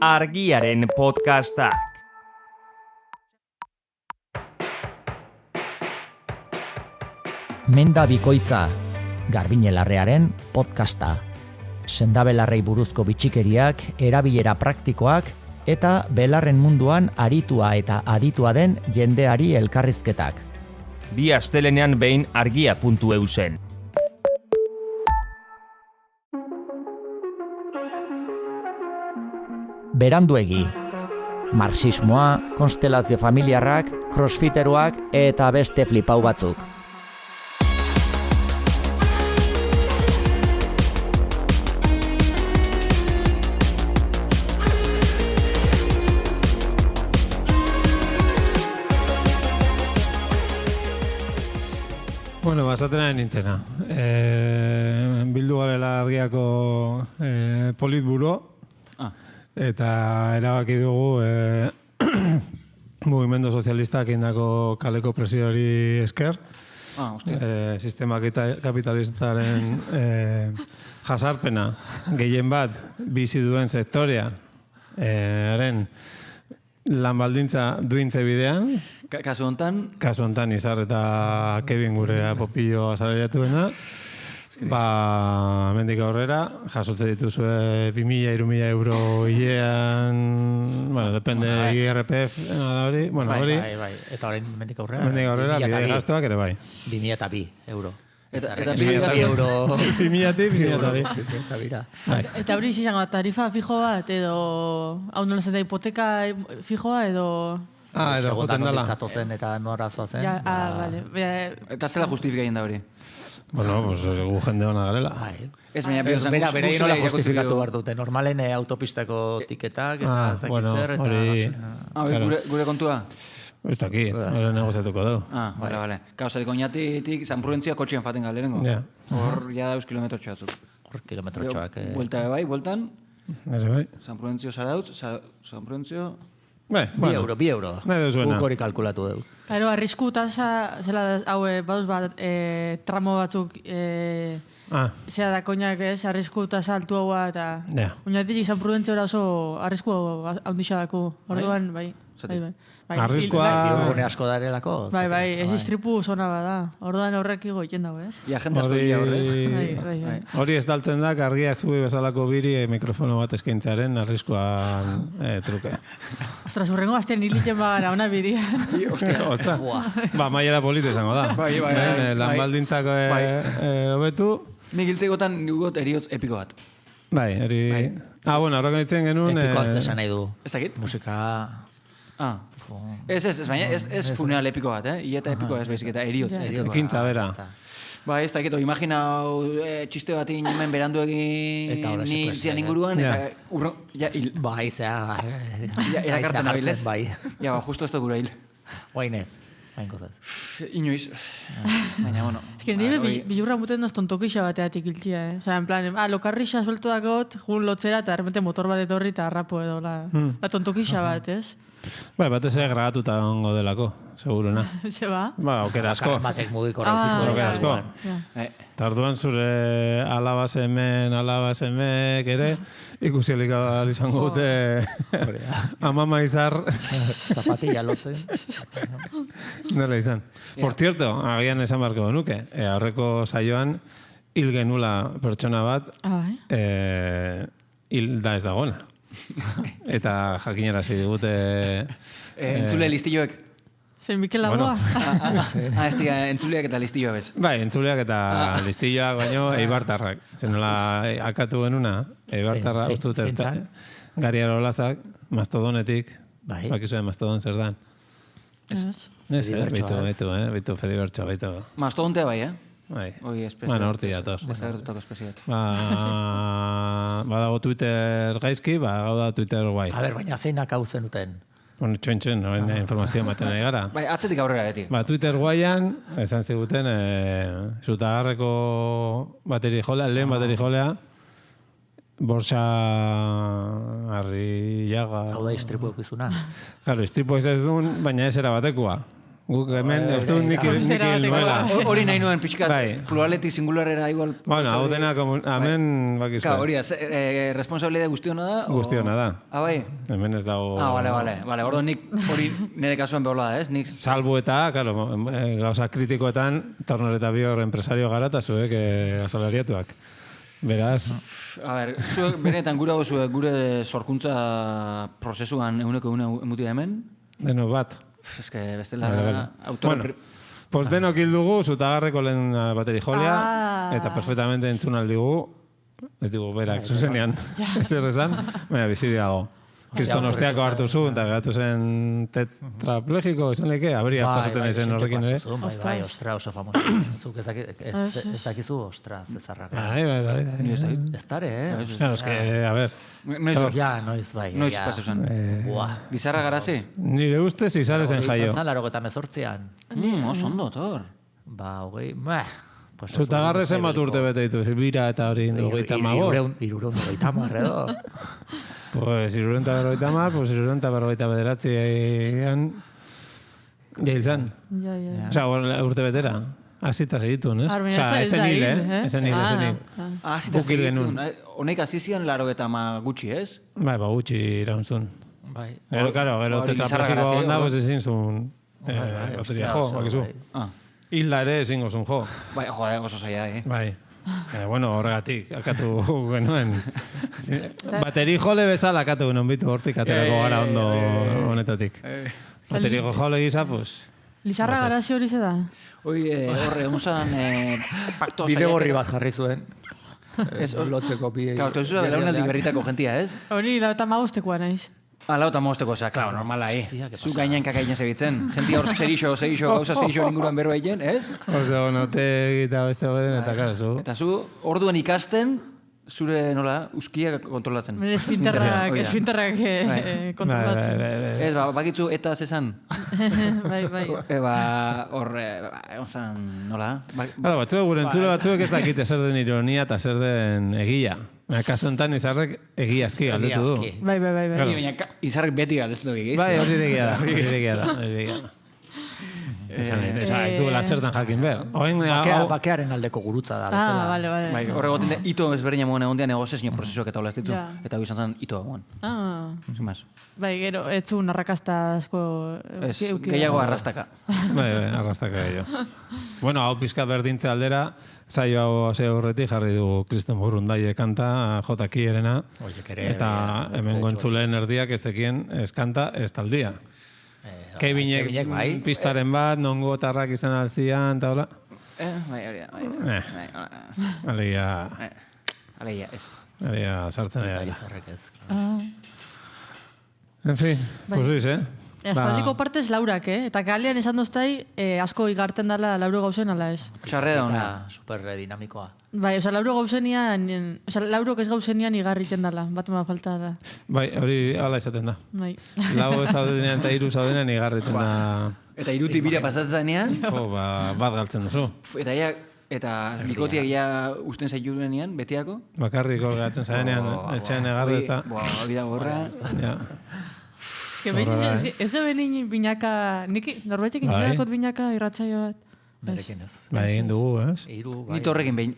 Argiaren podcastak. Menda bikoitza, Garbiñelarrearen podcasta. Sendabelarrei buruzko bitxikeriak, erabilera praktikoak eta belarren munduan aritua eta aditua den jendeari elkarrizketak. Bi astelenean behin argia.eu zen. Beranduegi. Marxismoa, konstelazio familiarrak, crossfiteroak eta beste flipau batzuk. Bueno, basatena nintzena. Bildu garela argiako politburo, eta erabaki dugu mugimendu sozialistak indako kaleko presiori esker, sistema kapitalistaren jasarpena gehien bat bizi duen sektorean, lan baldintza duintze bidean. Kasu hontan? Kasu hontan Izar eta Kevin gure apopillo asalariatuena. Hemendik aurrera, jasotze dituzue 2.000-3.000 euro hilean, bueno, depende IRPF, da hori, bueno, hori. Bai. Eta horrein hemendik aurrera? Hemendik aurrera, bide gastuak ere bai. 2.002 euro. Eta 2.000 euro. 2.000 Eta hori izango tarifa fijo bat, edo hau nola zen da hipoteka fijoa, edo... Edo joten dela. Zatozen eta nora zoazen. Vale. Eta zela justifikaien da hori? Bueno, pues gu jende hona garela. Ez baina bihozan Bera nola justifikatu behar dute. Normalen autopistako tiketak eta zakitzer eta... Gure kontua? Ez dakit, hori negoziatuko dugu. Bale. Kauzatik oinatitik San Prudentzia kotxean faten galerengo. Hor ja dauz kilometro txatzuk. Hor kilometro txoak. Buelta bai, bueltan. Ere bai. San Prudentzio Zarautz, San Prudentzio... 2 euro. Guk hori kalkulatu dugu. Claro, arrisku tasa, zela, hau, baduz bat, tramo batzuk, zera da koinak ez, arrisku tasa altu haua, eta oinatik San Prudentzia oso arrisku haundixo daku. Orduan, bai. Arriskua... Biurgune asko darelako. Bai, ez istripu zona bada. Orduan horrek igoiten dago, ez? Ia jende asko dira horrez. Bai. Hori ez daltzen da, argia zubi bezalako biri mikrofono bat eskaintzaren arriskuan truke. Ostras, urrengo azten hilitzen bagara, ona biria. Ostra, maiera polite izango da. Bai. Lan baldintzako hobetu. Nik hiltzegotan nugot eriotz epiko bat. Bai, eri... Bueno, horreko ditzen genuen... Epikoak zesan nahi du. Ez dakit? Musika... Baina ez funeral epiko bat, Ieta epiko ez baizik eta eriotz. Ekintza bera. Ba, ez dakit, imagina txiste bat hemen berandu egin nintzian inguruan, eta urro, ja hil. Bai, zea... Erakartzen abilez. Bai. Ja, justo ez da gura hil. Guainez. Bainkozaz. Inoiz. Baina, bueno. Ez que nire bilurra muten doz tontokixa bateatik iltxia, Osa, en plan, lokarrixa sueltu dakot, jun lotzera, eta repente motor bat etorri eta harrapo edo, la tontokixa bat, ez? Bai, batez ere grabatuta ongo delako, seguruna. Zeba? Aukera asko. Batek mugiko Aukera asko. Eta orduan zure alaba semek ere, ikusi izango dute amama Izar. Zapatilla lotzen. Nela izan. Por cierto, agian esan barko genuke, aurreko saioan hil genula pertsona bat, hil da ez dagona. Eta jakinarazi digute... Entzule listilloek? Zein Mikel Laboa? Ez diga, entzuleak eta listilloak bez. Bai, entzuleak eta listilloak, baino eibartarrak. Zenola, akatu genuna, eibartarra, uste dut, Gari Arolazak, Mastodonetik, bakizuen Mastodon zer dan. Ez, bitu, Fedibertxo, bitu. Mastodontea bai, Bai, horti datoz. Desagertutako espeziat. Badago Twitter gaizki, badago da Twitter guai. A ber, baina zeinak hau zenuten? Bueno, txoin, informazio ematen nahi gara. Bai, atzetik aurrera beti. Twitter guaian, esan ziguten, zutagarreko lehen bateri jolea, Borsa Arrillaga... Hau da istripu eukizuna. Claro, istripu ez duen, baina ez era batekoa. Guk hemen, ez du nik nuela. Hori nahi nuen pixkat, pluraletik singularera igual... Bueno, hau dena, hemen bakizko. Ka, hori, responsabilidade guztiona da? Guztiona da. Bai? Hemen ez dago... Vale, ordo nik hori nire kasuan behola da, ez? Salbu eta, claro, gauza kritikoetan, Tornor eta Bior empresario gara eta zuek asalariatuak. Beraz... A ber, benetan gure sorkuntza prozesuan eguneko emutia hemen? Deno bat. Ez que bestela... Bueno, pues denok hil dugu, zutagarreko lehen bateri jolia, eta perfectamente entzun aldigu, ez digu, berak, zuzenean, ez errezan, baina biziri dago. Kriston osteako hartu zu, eta gatu zen tetraplegiko, esan leke, abria pasatzen ezen horrekin ere. Bai, ostra oso famoso. Zuk ez dakizu, ostra, zezarrak. Bai. Ez dare, Claro, es que, a ver. Ja, noiz bai. Noiz pasu zen. Bizarra garazi? Nire ustez izan ezen jaio. Izan zan, 89an. Oso ondo, tor. Ba, hogei, Zutagarre zen bat urte bete ditu, bira eta hori hogeita magoz. Irureun hogeita edo. Pues irureunta berrogeita mar, pues irureunta berrogeita bederatzi jailzan. Osa, urte betera. Azita segitun, ez? Osa, esen hil, Esen hil. Azita segitun. Honek azizian laro eta gutxi, ez? Bai, gutxi iraunzun. Gero tetraplegiko onda, pues ezin zun bateria jo, bakizu. Hilda ere ezingo zun jo. Bai, oso zaila, Bai. Bueno, horregatik, akatu genuen. Bateri jole bezala akatu genuen bitu, hortik aterako gara ondo honetatik. Bateri jole gisa, pues... Lizarra garazi hori zeda? Horre, unzan pakto zailak... Bide gorri bat jarri zuen. Lotzeko bide... Kau, tozua belaunaldik berritako jentia, ez? Hori, lauta magustekoa naiz. Lauta mozteko, claro, normala, Zu gainan kakainen zebitzen. Jentia hor gauza zerixo ninguruan berroa egin, ez? Oso, note egita beste goden, eta kara, zu. Eta zu, orduan ikasten, zure, nola, uzkia kontrolatzen. Esfinterrak kontrolatzen. Ez, bakitzu eta zezan. Bai. Horre, onzan, nola? Batzuek, gure entzule batzuek ez dakite zer den ironia eta zer den egia. Kaso enten izarrek egiazki galdetu du. Bai. Baina izarrek beti galdetu du egiz. Bai, hori egia da. Ez duela zertan jakin behar. Bakearen aldeko gurutza da. Bale. Horre goten, ito ezberdina moen egon dian negozio prozesuak eta hola ez ditu. Eta hori izan zen ito egon. Bai, gero, etzu narrakazta asko... Gehiago arrastaka. Bai, arrastaka gehiago. Bueno, hau pizka berdintze aldera, zaio hau hase horretik jarri du Kriston Burrundaie kanta jotakierena. Eta hemen gontzuleen erdiak ez dekien ez kanta ez taldia. Keibinek pistaren bat, nongo tarrak izan alzian, eta hola? Bai. Alegia, ez. Alegia, sartzen eda. En fin, pues Aspaldiko partez laurak, Eta kalean esan doztai, asko igarten dala lauro gauzen, ala ez? Xarre da hona. Super dinamikoa. Bai, lauro gauzenian, lauro ez gauzenian igarritzen dala, bat ma falta da. Bai, hori ala izaten da. Bai. Lau zaudenean eta iru zaudenean igarriten da. Eta iruti bira pasatzen zanean? Bat galtzen duzu. Eta bikotiak ja usten zaiturenean, betiako? Bakarrik gatzen zarenean, etxean egarri ez da. Bida gorra. Ez da benin binaka, norbaitek inbidakot binaka irratzaio bat. Berekin ez. Bai, egin dugu, ez? Ni torrekin behin.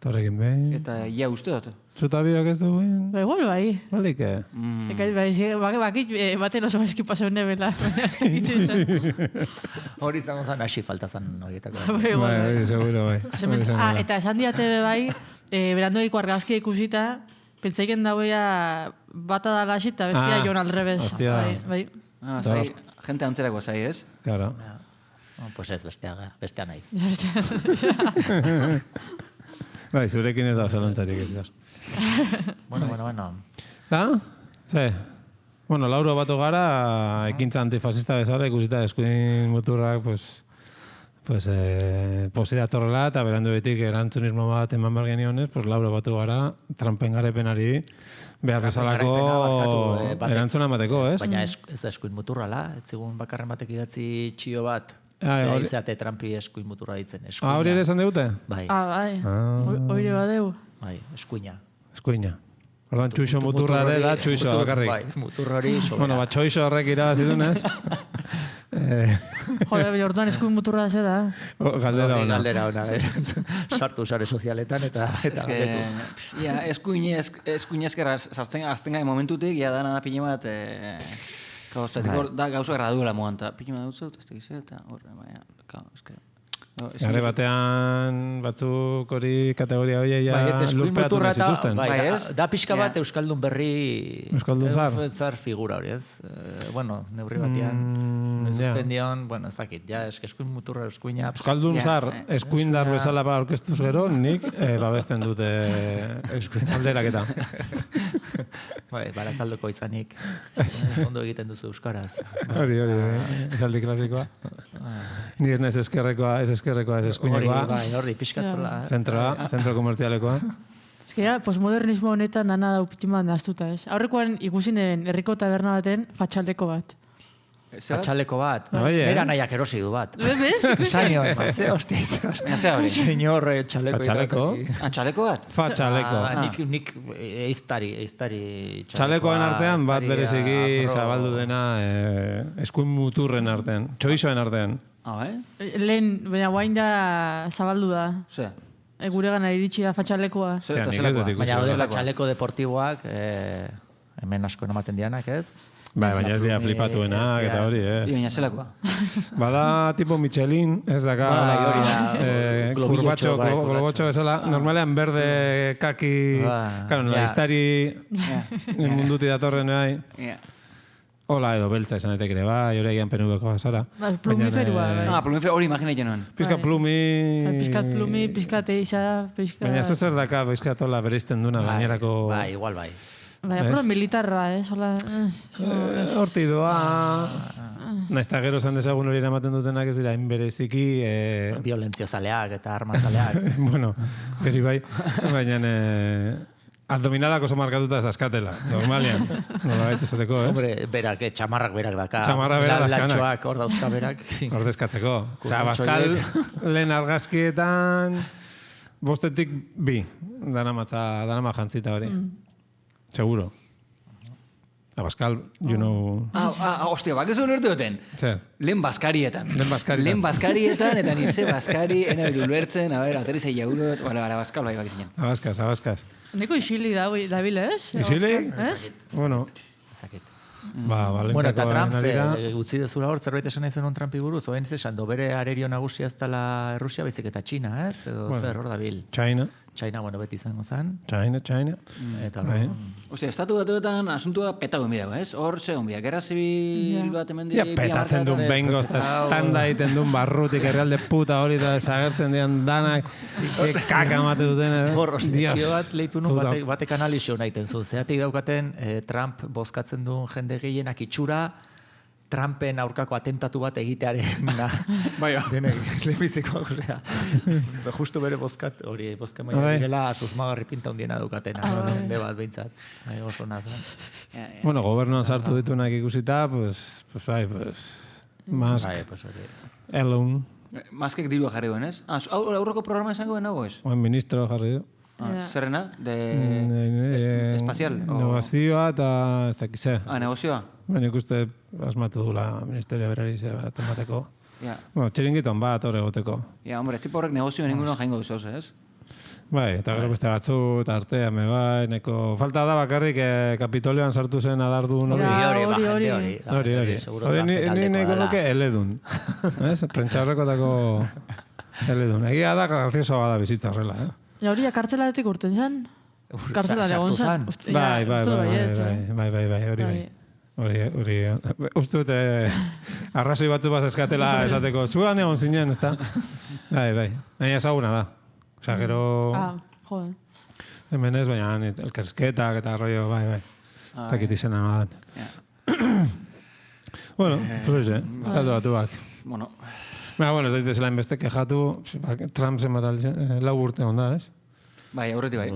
Torrekin behin. Eta ia uste dut. Zuta bideak ez dugu behin? Bai, igual bai. Balike? Bakit baten oso baizki pasau nebela. Hori izango zan hasi falta zan horietako. Bai, seguro bai. Eta esan diate bai, berandoiko argazkia ikusita, pentsaiken dauea bata dala hasi eta bestia joan aldrebez. Hostia. Bai. Gente antzerako zai, ez? Claro. Pues ez, bestea naiz. Bai, zurekin ez da zalantzarik ez da. Bueno. Da? Ze? Bueno, lauro batu gara, ekintza antifasista bezala, ikusita eskuin muturrak, posi datorrela, eta berandu betik erantzunismo bat eman behar genionez, lauro batu gara, trampen garepenari, behar bezalako erantzuna emateko, ez? Baina ez da eskuin muturrala, ez zigun bakarren batek idatzi txio bat, izate trampi eskuin muturra ditzen. Hori ere esan deute? Bai. Bai, hori badeu. Bai, eskuina. Eskuina. Ordan txuixo muturra ere da, txuixo bakarrik. Bai, muturra hori. Bueno, txuixo horrek irabazidunez. Jode, orduan eskuin muturra da. Galdera ona. Galdera ona, sartu sare sozialetan eta galdetu. Ja, eskuin eskerra sartzen azten gai momentutik, ja dana pine bat, da gauza erra duela moan, eta pine bat dut ez tegiz, eta horre, baina, eske... Gare batean batzuk hori kategoria hori lurpeatu zituzten. Da pixka bat Euskaldun berri... Euskaldun zar figura hori, ez? Bueno, neurri batean susten dion, bueno, ez dakit, ja, eskuin muturra, eskuina... Euskaldun zar, eskuindar bezala ba orkestuz gero, nik babesten dute alderaketa. Barakaldoko izanik, ondo egiten duzu Euskaraz. Hori, esaldi klasikoa. Ni ez naiz eskerrekoa, ez eskuinekoa. Hori, pixkatola. Zentro komertzialekoa. Ez que, postmodernismo honetan dana daupitiman naztuta, ez? Aurrekoan ikusinen herriko taberna baten fatxaldeko bat. Fatxaleko bat. Bera nahiak erosi du bat. Bez? Zainion, ze hostia. Senyor txaleko. Txaleko bat? Fatxaleko. Nik eiztari txalekoen artean bat bereziki zabaldu dena eskuin muturren artean. Txoizoen artean. Lehen, baina guain da zabaldu da. Ze? Gure gana iritsi da fatxalekoa. Baina hori fatxaleko deportiboak, hemen asko ematen dianak, ez? Baina ez dira flipatuenak eta hori, Baina zelakoa. Bada tipo Michelin, ez daka kurbatxo, globotxo bezala. Normalean berde, kaki, claro, nahiztari munduti datorren nahi. Hola edo beltza izan daiteke ere, bai, hori egian penubeko bazara. Plumiferua, bai. Plumiferua hori imagina genuen. Piskat plumi... Piskat plumi, piskat eixa, piskat... Baina ez zer daka, piskat hola bereizten duna gainerako... Bai, igual bai. Baina, pero militarra, hola... Horti doa... Naizta gero zan dezagun hori eramaten dutenak ez dira, bereziki... Violentzia zaleak eta arma zaleak. Bueno, geri bai, baina... Abdominalak oso markatuta ez dazkatela, normalian. Nola baita esateko, ez? Hombre, berak, txamarrak berak daka. Txamarrak berak dazkanak. Latxoak, hor dauzka berak. Hor dezkatzeko. Osa, Baskal lehen argazkietan 5 bi. Danama jantzita hori. Seguro. Baskal, you know... Hostia, bak eso norte duten. Zer? Lehen Baskarietan, eta nize Baskari, ena bilulbertzen, aterrizai jaurot, Baskal bai bakizinen. Abaskaz. Neko isili dabil, ez? Isili? Ez? Bueno. Ezakit. Bueno, eta Trump, utzi dezula hor, zerbait esan nahi zenun Trumpi buruz, oen izan, bere arerio nagusia ez dela Rusia, baizik eta Txina, ez? Edo zer, hor dabil. China, bueno, beti izango zen. China. Eta Ostia, estatu batuetan asuntua petago enbidego, ez? Hor segon bia, gerra zibil bat hemen dira... Petatzen duen bengoz, tanda egiten duen barrutik herrialde puta hori da desagertzen dian danak, kaka mate duten. Hor, ostetxio bat lehitu nun batek analizio nahiten zu. Zeatik daukaten Trump bozkatzen duen jende gehienak itxura, Trumpen aurkako atentatu bat egitearen denek, lehenbiziko aurrea. Justu bere bozkat, hori bozka maia direla, susmagarri pinta hundiena daukatena, jende bat behintzat. Oso nazan. Bueno, gobernuan sartu ditunak ikusita, pues Musk, Elon. Muskek dirua jarri duen, ez? Aurreko programa esango den nago, ez? Ministro jarri du. Zerrena? Espazial? Negozioa eta ez dakize. Negozioa? Baina ikuste asmatu dula ministerioa berari bat emateko. Bueno, txiringiton bat hor egoteko. Hombre, tipo horrek negozio ninguno jaingo duzoz, ez? Bai, eta gero beste batzu, eta artea, bai, neko... Falta da bakarrik Kapitolioan sartu zen adardu hori. Hori ni neko nuke eledun. Prentxaurrekotako eledun. Egia da, grazioso bada bizitza horrela, Ja, hori, kartzelatik urten zen? Kartzelan egon zen? Bai, hori bai. Hori, uste dute arrazoi batzu bat eskatela esateko, zuan egon zinen, ez da? Bai, nahi ezaguna da. Osa, gero... jode. Hemen ez, baina elkersketak eta rollo, bai. Ez dakit izena nadan. Bueno, pues estatu batuak. Bueno, ez daitezela inbeste kejatu, Trump zenbat 4 urte onda, ez? Bai, aurreti bai.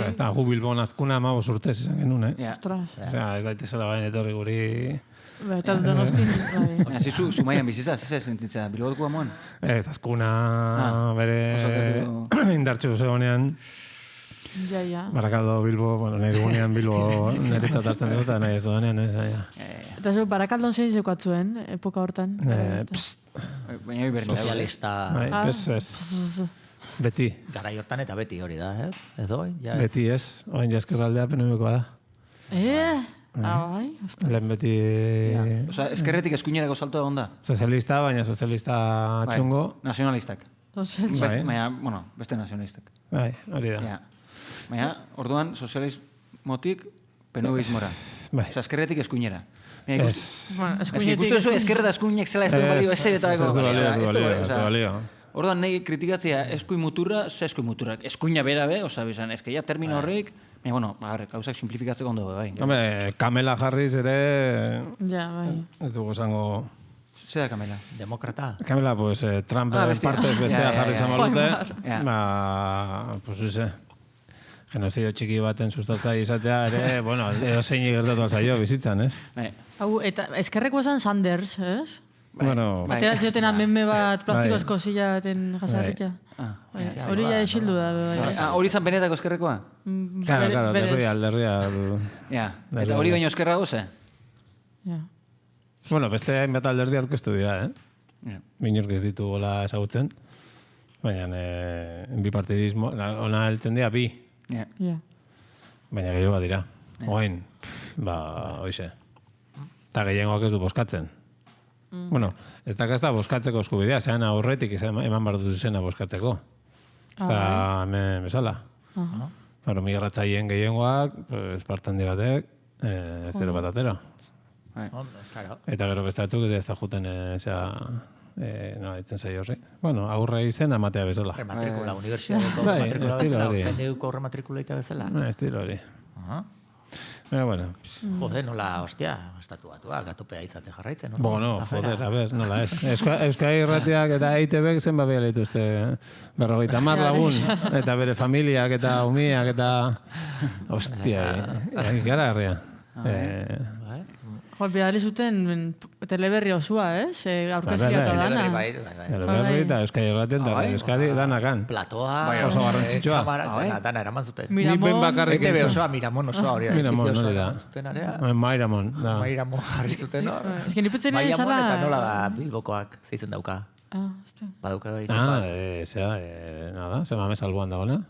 Eta gu Bilbon azkuna 15 urtez izan genuen, Ostras. Ez daitezela bain etorri guri... Eta Donostin, bai. Baina, zizu, zumaian bizitza, ez sentitzen, Bilboko amon? Ez, azkuna bere indartxu zegonean. Ja. Barakaldo Bilbo, bueno, nahi dugunean Bilbo niretzat hartzen dut, eta nahi ez dudanean, ez, Eta zu, Barakaldon zein zeukatzuen, epoka hortan? Baina hori berri. Sozialista. Ez. Beti. Garai hortan eta beti hori da, ez? Edo, ja. Beti ez, oain jaskerraldea penumekoa da. Bai, lehen beti... Osa, eskerretik eskuinerako salto egon da? Sozialista, baina sozialista txungo. Nazionalistak. Baina, bueno, beste nazionalistak. Bai, hori da. Baina, orduan, sozialismotik penubismora. Osa, eskerretik eskuinera. Ikustu duzu, eskerreta eskuinek zela ez du balio, ez du balio. Orduan, nahi kritikatzea eskuin muturra, eskuin muturrak. Eskuina bera be, osa, bizan, eske ja termino horrek, baina, bueno, gauzak simplifikatzeko ondo, bai. Hombre, Kamela Harris ere... Ja, bai. Ez dugu esango... Zer da Kamela? Demokrata. Kamela, pues, Trump partez bestea jarri zamalute. Pues, use, genozidio txiki baten sustatza izatea ere, bueno, edo zein gertatu zaio bizitzan, ez? Hau, eta eskerreko esan Sanders, ez? Bueno... Batera zioten amemme bat plastikozko zila baten jasarrikia. Hori ja esildu da. Hori izan benetako eskerrekoa? Claro, derria. Eta hori baino eskerra goze? Bueno, beste hainbat alderdi aurkeztu dira, Binork ez ditu gola ezagutzen. Baina, bipartidismo, ona heltzen dira bi. Baina gehiago bat dira. Oain, hoize. Eta gehiagoak ez du boskatzen. Bueno, ez da boskatzeko eskubidea, zean aurretik eman behar duzu zena boskatzeko. Ez da hemen bezala. Claro, migratzaien gehiengoak, espartan digatek, zero bat atera. Eta gero bestatzuk ez da juten ditzen zai horri. Bueno, aurre izen amatea bezala. Rematrikula, universiadeko rematrikula bezala, hortzen deuko rematrikulaita bezala. Estilo hori. Bueno. Joder, nola, hostia, estatu batua, gatopea izate jarraitzen. Bueno, joder, a ver, nola ez. Euskai Irratiak eta EITBek zenba behar dituzte 50 lagun, eta bere familiak eta umiak eta... Hostia, gara garria. Behar zuten teleberri osua, ez? Aurkezia eta dana. Teleberri eta Euskai Irratien eta Euskadi danakan. Platoa, oso garrantzitsua. Dana eraman zuten. Miramon. ETB osoa, Miramon osoa hori da. Miramon, hori da. Mairamon. Mairamon jarri zuten hor. Ez que niputzen nire Mairamon eta nola da Bilbokoak zeitzen dauka. Badauka izan bat. Nada, se mames alboan dagoena.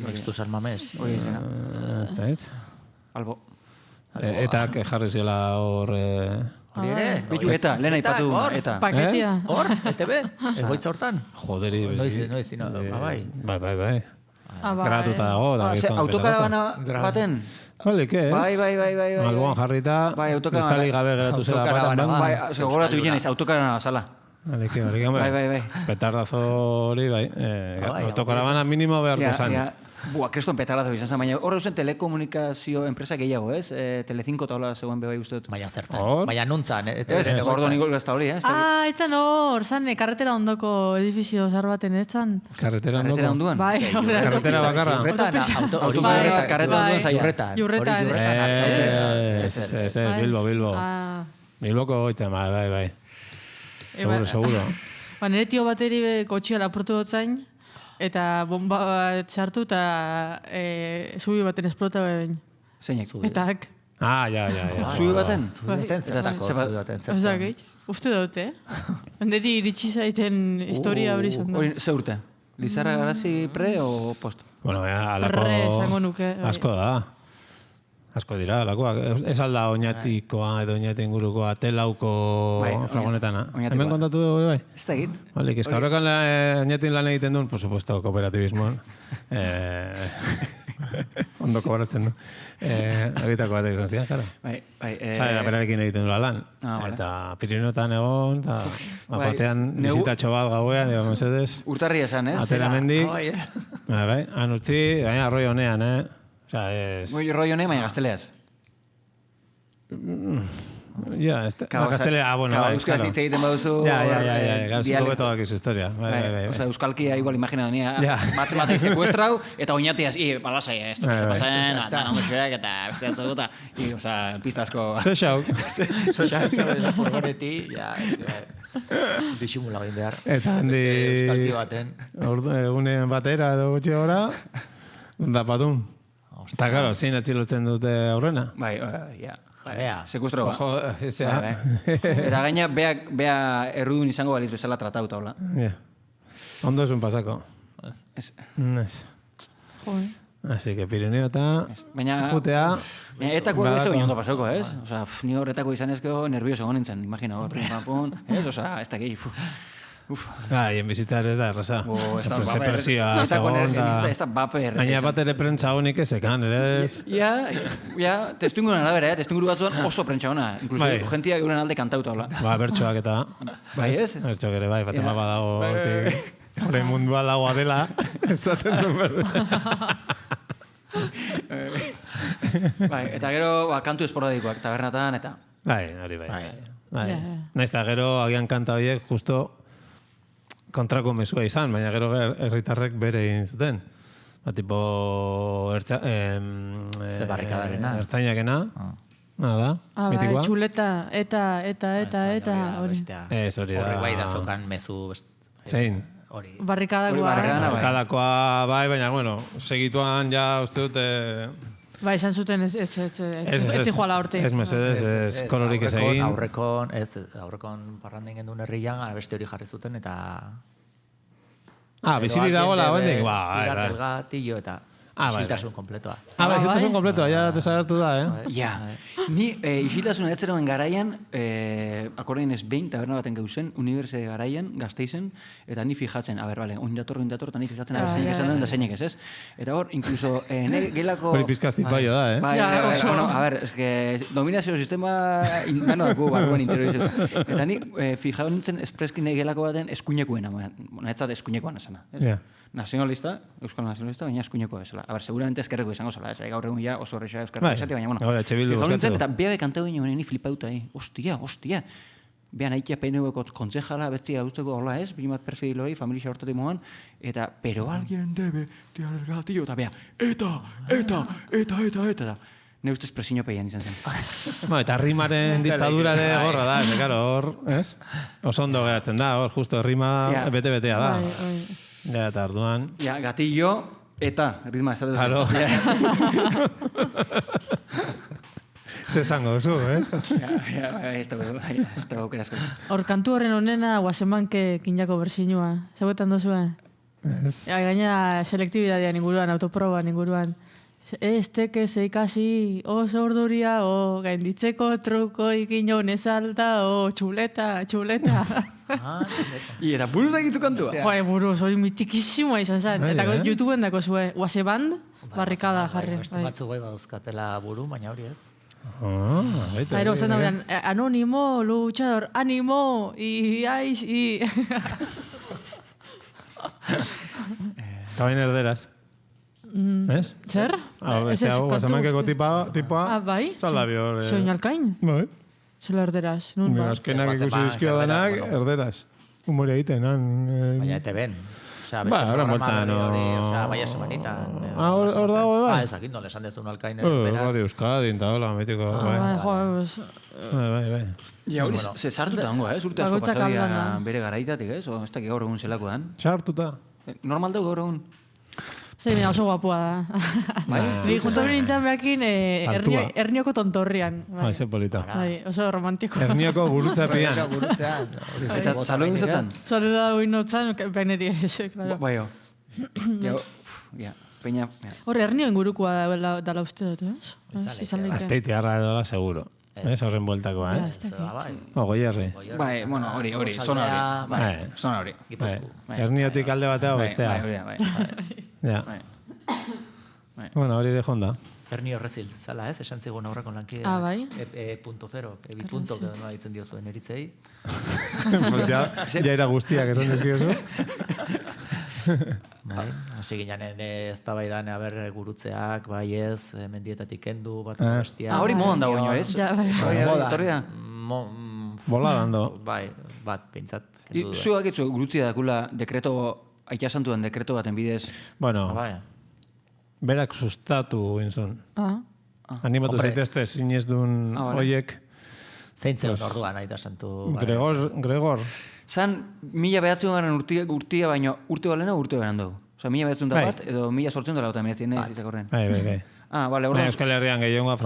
Mixtu San Mames. Hori izena. Ez zait. Albo. Eta jarri zela hor... Hori ere? Eta, lehen aipatu eta. Paketia. Hor, ETB? Egoitza hortan? Joderi. Noiz, bai. Bai. Gratuta dago. Autokarabana baten? Balik ez. Bai. Alboan jarrita, kristalik gabe geratu zela baten. Bai, gogoratu ginen ez, autokarabana bazala. Bai. Petardazo hori, bai. Autokarabana minimo beharko zan. Kriston petardazo izan zen, baina hor eusen telekomunikazio enpresa gehiago, ez? Telecinco eta hola zegoen bebai uste dut. Baina zertan, baina nuntzan. Gordo nikol gazta hori, ez? Itzan hor, zan, karretera ondoko edifizio zar baten, etzan? Karretera onduan? Bai, karretera bakarra? Karretera onduan zaila. Jurretan. Ez, Bilbo. Bilboko goitzen, bai. Seguro. Nire tio bateri kotxia lapurtu dut zain, eta bomba bat sartu eta zubi baten esplota behin. Zeinek? Etak. Ja. Zubi baten? Zertako, uste dut, Neri iritsi zaiten historia hori izan da. Ze urte? Lizarra garazi pre o post? Bueno, alako asko da. Asko dira, alakoak. Ez alda oinatikoa edo oinati ingurukoa telauko fragonetana. Hemen kontatu dugu, bai? Ez da egit. Balik, ezka horrekan oinatin lan egiten duen, por supuesto, kooperatibismoan. Ondo kobratzen du. Egitako batek izan zidan, kara. Zara, berarekin egiten dula lan. Eta Piriniotan egon, eta batean bizitatxo bat gauean, digo, mesedez. Urtarri esan, ez? Atera mendik. Bai, han utzi, baina arroi honean, Roi honean, baina gazteleaz. Ja, gaztelea, bueno, bai. Euskal hitz egiten baduzu... Ja, zuko beto dakizu historia. Osa, euskalkia igual imagina denia, bat sekuestrau, eta oinatiaz, balasai, esto que se pasen, eta non duzuek, eta beste dut, eta, osa, pistazko... Zexauk. Furgoneti, ja, disimula bain behar. Eta handi... Euskalki baten. Egunen batera edo gutxi gora... Da patun. Eta, karo, zein atxilotzen dute aurrena? Bai, ja. Sekustro ba. Eta gaina, bea errudun izango baliz bezala tratauta, hola. Ondo esun pasako. Así que Pirineo eta jutea... Etakoak beze baina ondo pasako, ez? Osa, ni horretako izan ezkeo nervioso egon nintzen, imagina hor. Ez, osa, ez da gehi, en bizitzar ez da, erraza. Presioa, segon, da baper. Baina bat ere prentsa honik ezekan, ere ez? Ja, testuinguran arabera, testuinguru batzuan oso prentsa hona. Inkluso, gentia euren alde kantauta, hola. Ba, bertsoak eta... Bai, ez? Bertsoak ere, bai, batema badago, hori mundua lagoa dela, esaten duen berda. Bai, eta gero, kantu esporadikoak, tabernatan, eta... Bai, hori bai. Naiz eta gero, agian kanta horiek, justo... kontrako mesua izan, baina gero herritarrek bere egin zuten. Tipo... barrikadarena. Ertzainakena. Nada, mitikoa. Txuleta, eta, hori. Ez, hori da. Horri bai da zokan mezu... Zein? Barrikadakoa, bai, baina, bueno, segituan ja uste dute... Bai, esan zuten ez zijoala horte. Ez mesedez, ez kolorik ez egin. Aurrekon parranden gendun herrian, beste hori jarri zuten, eta... bizili dagoela, bendik? Tirar del gatillo, eta... Isiltasun kompletoa. Isiltasun kompletoa, ja desagertu da, Ja. Ni isiltasun edetzeroen garaian, akordein ez behin, taberna baten gauzen, unibertse garaian, Gasteizen, eta ni fijatzen, oin dator, eta ni fijatzen, zeinek esan duen da zeinek ez. Eta hor, inkluso, gelako... Hori pizkaztik baio da, dominazio sistema indano dako, barruan interiorizatu. Eta ni fijatu nintzen espreski gelako baten eskuinekoen, nahetzat eskuinekoan esana. Nazionalista, euskal nazionalista, baina eskuinekoa esala. Seguramente ezkerreko izango zela, gaur egun ja oso horrexea ezkerreko esate, baina, bueno. Eta bea bekanteu ginen, ni flipauta, hostia. Bean haikia PNV-ko kontzejala, betzi gauzteko hola ez, bimat perfil hori, familia hortatik moan, eta, pero alguien debe tirar el gatillo, eta bea, eta. Ne ustez presiño peian izan zen. Eta rimaren diktadurare gorra da, eta hor, ez? Oso ondo geratzen da, hor, justo rima bete-betea da. Ja, eta arduan... Ja, gatillo, eta, ritma, ez da. Claro. Ez esango duzu, ez da aukerasko. Hor, kantu horren honena, guazemanke kinjako bersinua. Zauetan duzu, gaina selektibidadean inguruan, autoproban inguruan. Que se ikasi oso orduria, gainditzeko truko ikin jonez alta, txuleta. Eta buruz egitzu kantua? Buruz, hori mitikisimoa izan zen. Eta YouTubeen dako zuen, Guase Band, barrikada jarri. Beste batzu bai baduzkatela buru, baina hori ez. Ero, zen daurean, anónimo, luchador, animo, y... Eta bain erderaz. ¿Ez? Zer? Guasamankeko tipoa... Bai? Zalabio... Soin alkain? Bai. Zela erderaz. Azkenak ikusi dizkio danak, erderaz. Humore egiten, baina ete ben. Ahora moltan, Baina semanita. Hor dago, bai? Ez akit, no lesan dezun alkain. Radio Euskadi, eta hola, mitiko. Bai. Ja, hori, sartuta dango, urte asko pasadia bere garaitatik, ez? O, ez dakik gaur egun zelako dan. Sartuta. Normal dugu gaur egun. Zer, oso guapua da. Ni junto bere nintzen behakin Ernioko tontorrian. Ze polita. Oso romantiko. Ernioko gurutzapean. Eta saludin zotan? Saluda duin notzan, peineri ese, claro. Baio. Peña. Horre, Ernio ingurukoa dala uste dut, ez? Azpeite harra edola, seguro. Ez horren bueltakoa, ez? Goierri. Bai, bueno, hori, zona hori. Erniotik alde batea o bestea. Bai. Ja. Bueno, hori ere jonda. Ernio Rezil, zala ez, esan zigun aurrakon lankide. Bai. E.0, ebi.0, que nola ditzen diozuen eritzei. Ja era guztiak esan dezkiozu. Hasi ginen ez da baidan gurutzeak, bai ez, mendietatik kendu, bat bestia. Hori modan dago ino, ez? Moda. Bola dando. Bai, bat, pintzat. Zuak etzu gurutzia dakula dekreto, aitasantuan dekreto baten bidez. Bueno, berak sustatu inzun. Animatu zaitezte zinez duen oiek. Zein zeon orduan aitasantu. Gregor. Zan, 1900 urtia baino urte balena urte beran dugu. Osa, 1900 edo 1889 ez izakorren. Bai. Bale, orduan... Euskal Herrian gehiagoa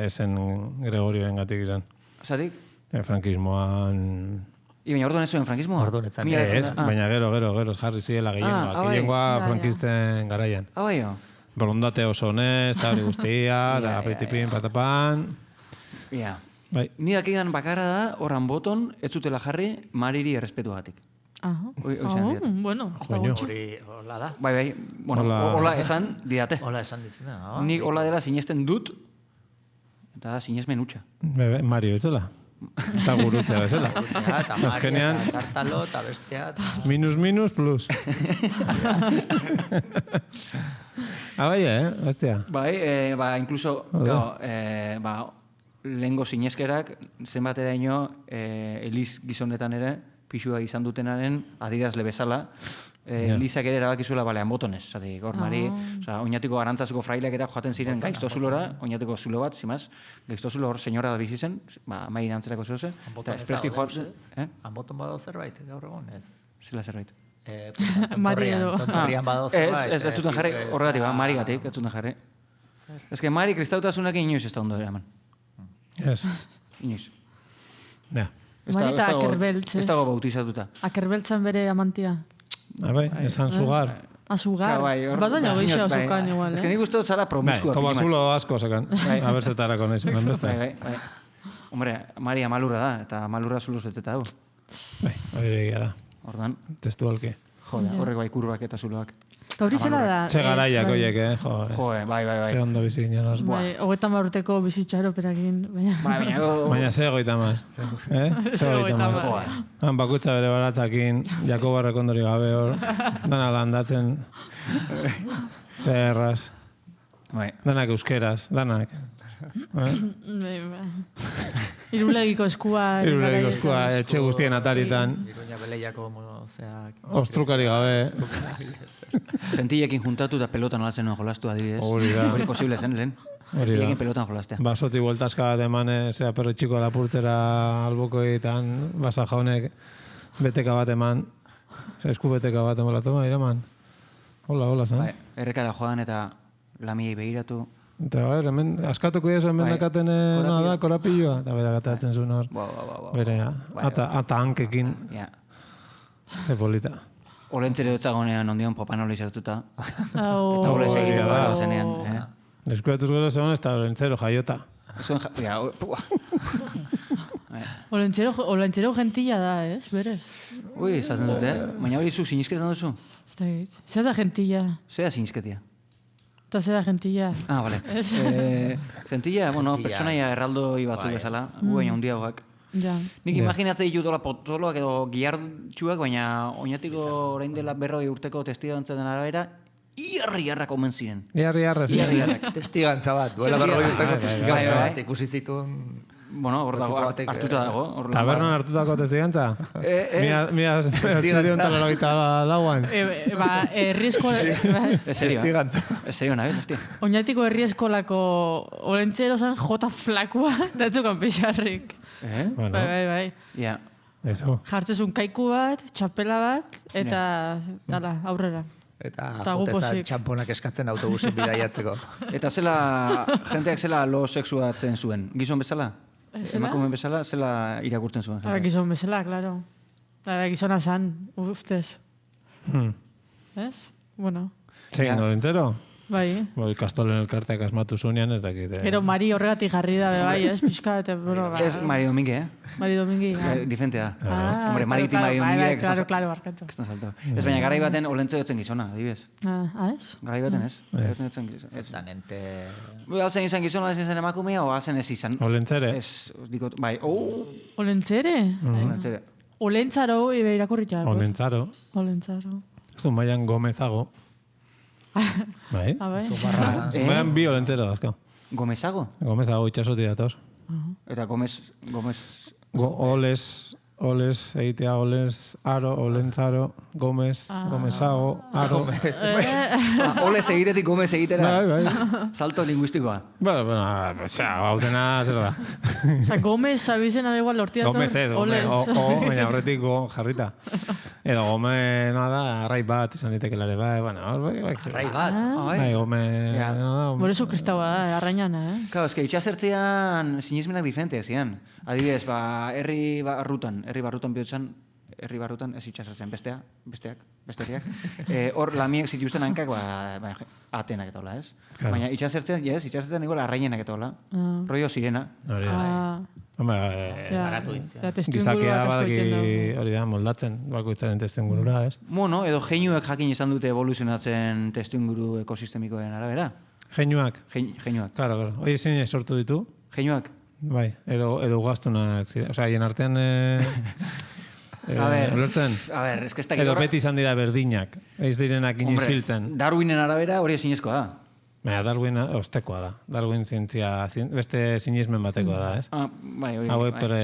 esen Gregorioen gatik izan. Zatik? Frankismoan... Baina orduan ez zuen frankismoa? Orduan ez zan. Baina gero jarri ziela gehiagoa. Gehiagoa frankisten garaian. Baio. Borondate oso honez, eta hori guztia, eta apetipin, patapan... Ni dakidan bakarra da, horran boton, ez zutela jarri, Mariri errespetuagatik. Bueno, hasta gutxi. Hori hola da. Bai, bueno, hola esan didate. Hola esan dizuna. Nik hola dela sinesten dut, eta da sinesmen utxa. Mario bezala. Eta gurutzea bezala. Eta Mario, eta Tartalo, eta bestea. Minus, plus. Bai, bestia. Bai, incluso, lehengo sineskerak, zenbat edaino, Eliz gizonetan ere, pixua izan dutenaren adirazle bezala, Elizak ere erabakizuela balean botonez. Gormari, oinatiko arantzazko fraileak eta joaten ziren gaiztozulora, oinatiko zulo bat, zimaz, gaiztozulo hor senyora da bizi zen, mai irantzerako zuzen. Anboton badao zerbait, gaur egon, ez? Zela zerbait. Tontorrian badao zerbait. Ez zuten jarri, horregatik, marigatik, ez zuten jarri. Ez que mari kristautasunak inoiz ez da ondo eraman. Ez. Inoiz. Ja. Marita Akerbeltz, ez? Ez dago bautizatuta. Akerbeltzan bere amantia. Bai, esan sugar. Sugar. Bat baina goixa osukan igual, Ez que nik uste dut zara promiskua. Como azulo asko sakan. A ver zetarako nahi zuen, beste. Bai. Hombre, Mari amalurra da, eta amalurra zulo zeteta dago. Bai, hori egia da. Ordan. Testualki. Joder, horrek bai kurbak eta zuloak. Eta hori zela da. Ze garaiak oiek, Bai. Ze ondo bizi ginen os. Bai, 30 urteko bizitxaroperakin. Baina ze 30. Ze 30. Han bakutza bere baratzakin, Jakoba rekondori gabe hor, dana landatzen. Ze erraz. Danak euskeraz, danak. Irulegiko eskua. Etxe guztien ataritan. Iruña beleiako mozeak. Ostrukari gabe. Gentilekin juntatu eta pelotan olazen jolastu adibidez. Hori posible zen, lehen. Gentilekin pelotan jolastea. Basoti bueltaska bat eman, zera perro txiko lapurtzera albokoetan, basa jaunek beteka bat eman, esku beteka bat eman, toma, iraman. Hola, zen. Errekara joan eta lamiei behiratu. Eta hemen, askatuko ezo hemen dakaten da, korapilloa, eta bera gatatzen zuen hor. Bere, ata hankekin. Ze polita. Olentzere dutzagonean ondion Papanolo izatuta. Eta Eta egiteko gara zenean. Deskuratuz gero zegoen ez da Olentzero jaiota. Olentzero gentilla da, ez? Berez. Ui, zaten dute, baina hori zu sinizketan duzu? Zer da gentilla? Zer da sinizketia? Eta zer da gentilla? Bale. Gentilla, pertsonaia erraldoi batzuk bezala, gu baina hundiagoak. Nik imaginatzea ditut potoloak edo giardtxuak, baina oinatiko orain dela 40 urteko testigantzaren arabera, iarrak omen ziren. Iarrak. Testigantza bat, duela 40 urteko testigantza bat, ikusi zituen... Bueno, hor dago, hartuta dago. Tabernan hartutako testigantza? Mila testigantza lauan. Herrieskola... Testigantza. Ez serio, nahi, hostia. Oinatiko herrieskolako olentzero zan jota flakua, datzukan pixarrik. Bai. Ja. Jartzezun kaiku bat, txapela bat, eta aurrera. Eta jotezan txamponak eskatzen autobusin bidaiatzeko. Eta jenteak zela lo sexuatzen zuen. Gizon bezala? Emakumen bezala, zela irakurtzen zuen. Gizon bezala, klaro. Gizona zan, ustez. Ez? Bueno. Segin olentzero? Bai. Kastolen elkarteak asmatu zunean ez dakit. Gero Mari horregatik jarri da, bai, ez? Pixka, eta... Ez Mari Domingue, Mari Domingue, Diferente da. Hombre, Mari Domingue... Claro, barkatu. Ez baina garai baten olentzero etzen gizona, adibidez. Ez? Garai baten ez? Zertan ente... Altzen izan gizona ez izan emakumea, o altzen ez izan... Olentzere? Bai, Olentzere? Olentzere. Olentzaro, irakurriak. Olentzaro. Zumaian Gomezago. Bai? Zumaian bi olentzero dazko. Gomezago? Gomezago itxasoti datoz. Eta Gomez... Oles egitea, Oles Aro, Olenzaro, Gomez, Gomezago, Aro. Oles egitetik Gomez egitera. Salto lingüistikoa. Bueno, gautena zer da. Gomez abizena da igual lortia. Gomez ez, baina horretik jarrita. Edo Gomez nada, arrai bat, izan ditekelare bai. Arrai bat? Bai, Gomez... Por eso kristaua da, arrainana, Claro, itxasertzean sinismenak diferenteak zian. Adibidez, herri barrutan bihotzan, herri barrutan ez itxasertzen besteak. Hor lamiek zituzten hankak, atenak eta hola, ez? Baina itxasertzen igual arrainenak eta hola. Rollo sirena. Baratu dintzen. Gizakia badaki hori da, moldatzen, bakoitzaren testuingurura, ez? Bueno, edo geinuek jakin izan dute evoluzionatzen testuinguru ekosistemikoen arabera. Geinuak? Geinuak. Claro. Hori zein sortu ditu? Geinuak. Bai, edo gaztuna, osea, hien artean... Ulertzen? A ver, es que ez dakit edo beti izan dira berdinak, ez direnak inoiz hiltzen. Darwinen arabera hori ezinezkoa da. Baina, Darwin ostekoa da. Darwin zientzia, beste sinismen batekoa da, ez? Bai, hori. Hauek pere...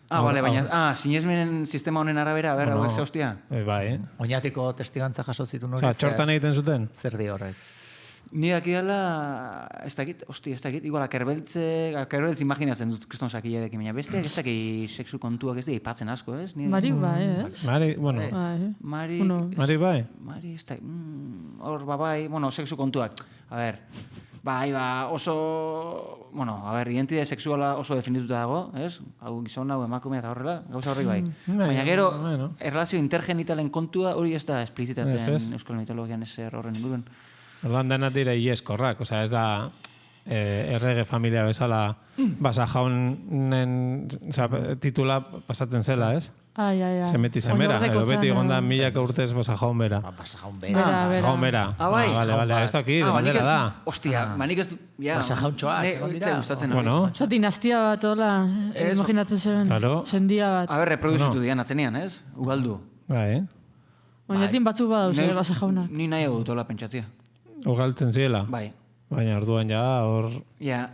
Bale, baina, sinismenen sistema honen arabera, hauek ze hostia? Bai. Oinatiko testigantza jaso zituen hori. Osa, txortan egiten zuten? Zer di horrek? Ni dakidala, ez dakit, igual akerbeltz imaginatzen dut kriston sakilerekin, baina besteak ez dakit sexu kontuak ez da ipatzen asko, ez? Mari bai, ez? Mari, bueno. Mari bai? Mari, ez da, hor, bai, bueno, sexu kontuak. A ver, oso, bueno, identitate sexuala oso definituta dago, ez? Hau gizon, hau emakumea eta horrela, gauza horrek bai. Baina gero, erlazio intergenitalen kontua hori ez da esplizitatzen euskal mitologian ez horren inguruen. Orduan denak dira ieskorrak, oza, ez da errege familia bezala basajaunen titula pasatzen zela, ez? Zemeti zemera, edo beti gondan milaka urtez basajaun bera. Basajaun bera. Bale, ez dakit, bandera da. Ostia, manik ez du... Basajaun txoak. Bueno. Osa, dinastia bat, hola, imaginatzen zeben, sendia bat. A ber, reproduzitu dian atzenean, ez? Ugaldu. Bai. Oinatin batzuk badauz, basajaunak. Ni nahi hau dutola pentsatzia. Ugaltzen ziela? Bai. Baina orduan ja, hor... Ja.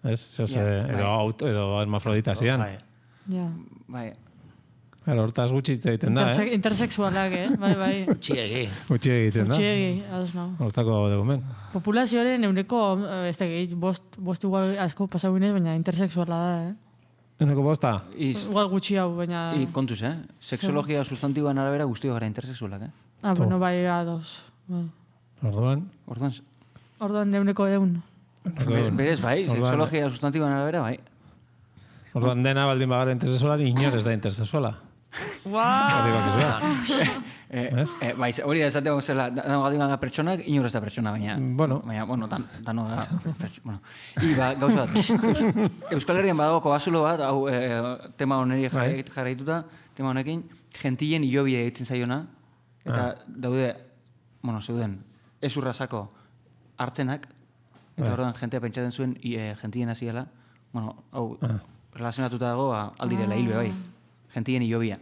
Ez, edo hermafrodita zian. Bai. Hortaz gutxi egiten da, Intersexualak, bai. Utxiegi. Gutxi egiten da. Utxiegi, ados nago. Hortako degumen. Populazioaren euneko, ez tegit, bost igual asko pasauinez, baina intersexuala da, Euneko bosta? Igual gutxi hau, baina... Kontuz, Sexologia sustantiboan arabera guztio gara intersexualak, bueno, bai, ados. Orduan euneko eun. Berez, bai, sexologia sustantiboan arabera, bai. Orduan dena baldin bagara intersexuala, inor ez da intersexuala. Bai, hori da esate gozela, dano baldin baga pertsonak, inor ez da pertsona, baina... Bueno, dano da... Gauza bat, Euskal Herrian badago kobasulo bat, hau tema honeri jarraituta, tema honekin, gentilen hilobia egiten zaiona, eta daude, zeuden, ez urrazako hartzenak, eta orduan jentea pentsatzen zuen gentien haziela, hau relazionatuta dago aldirela hilbe bai, gentien hilobia.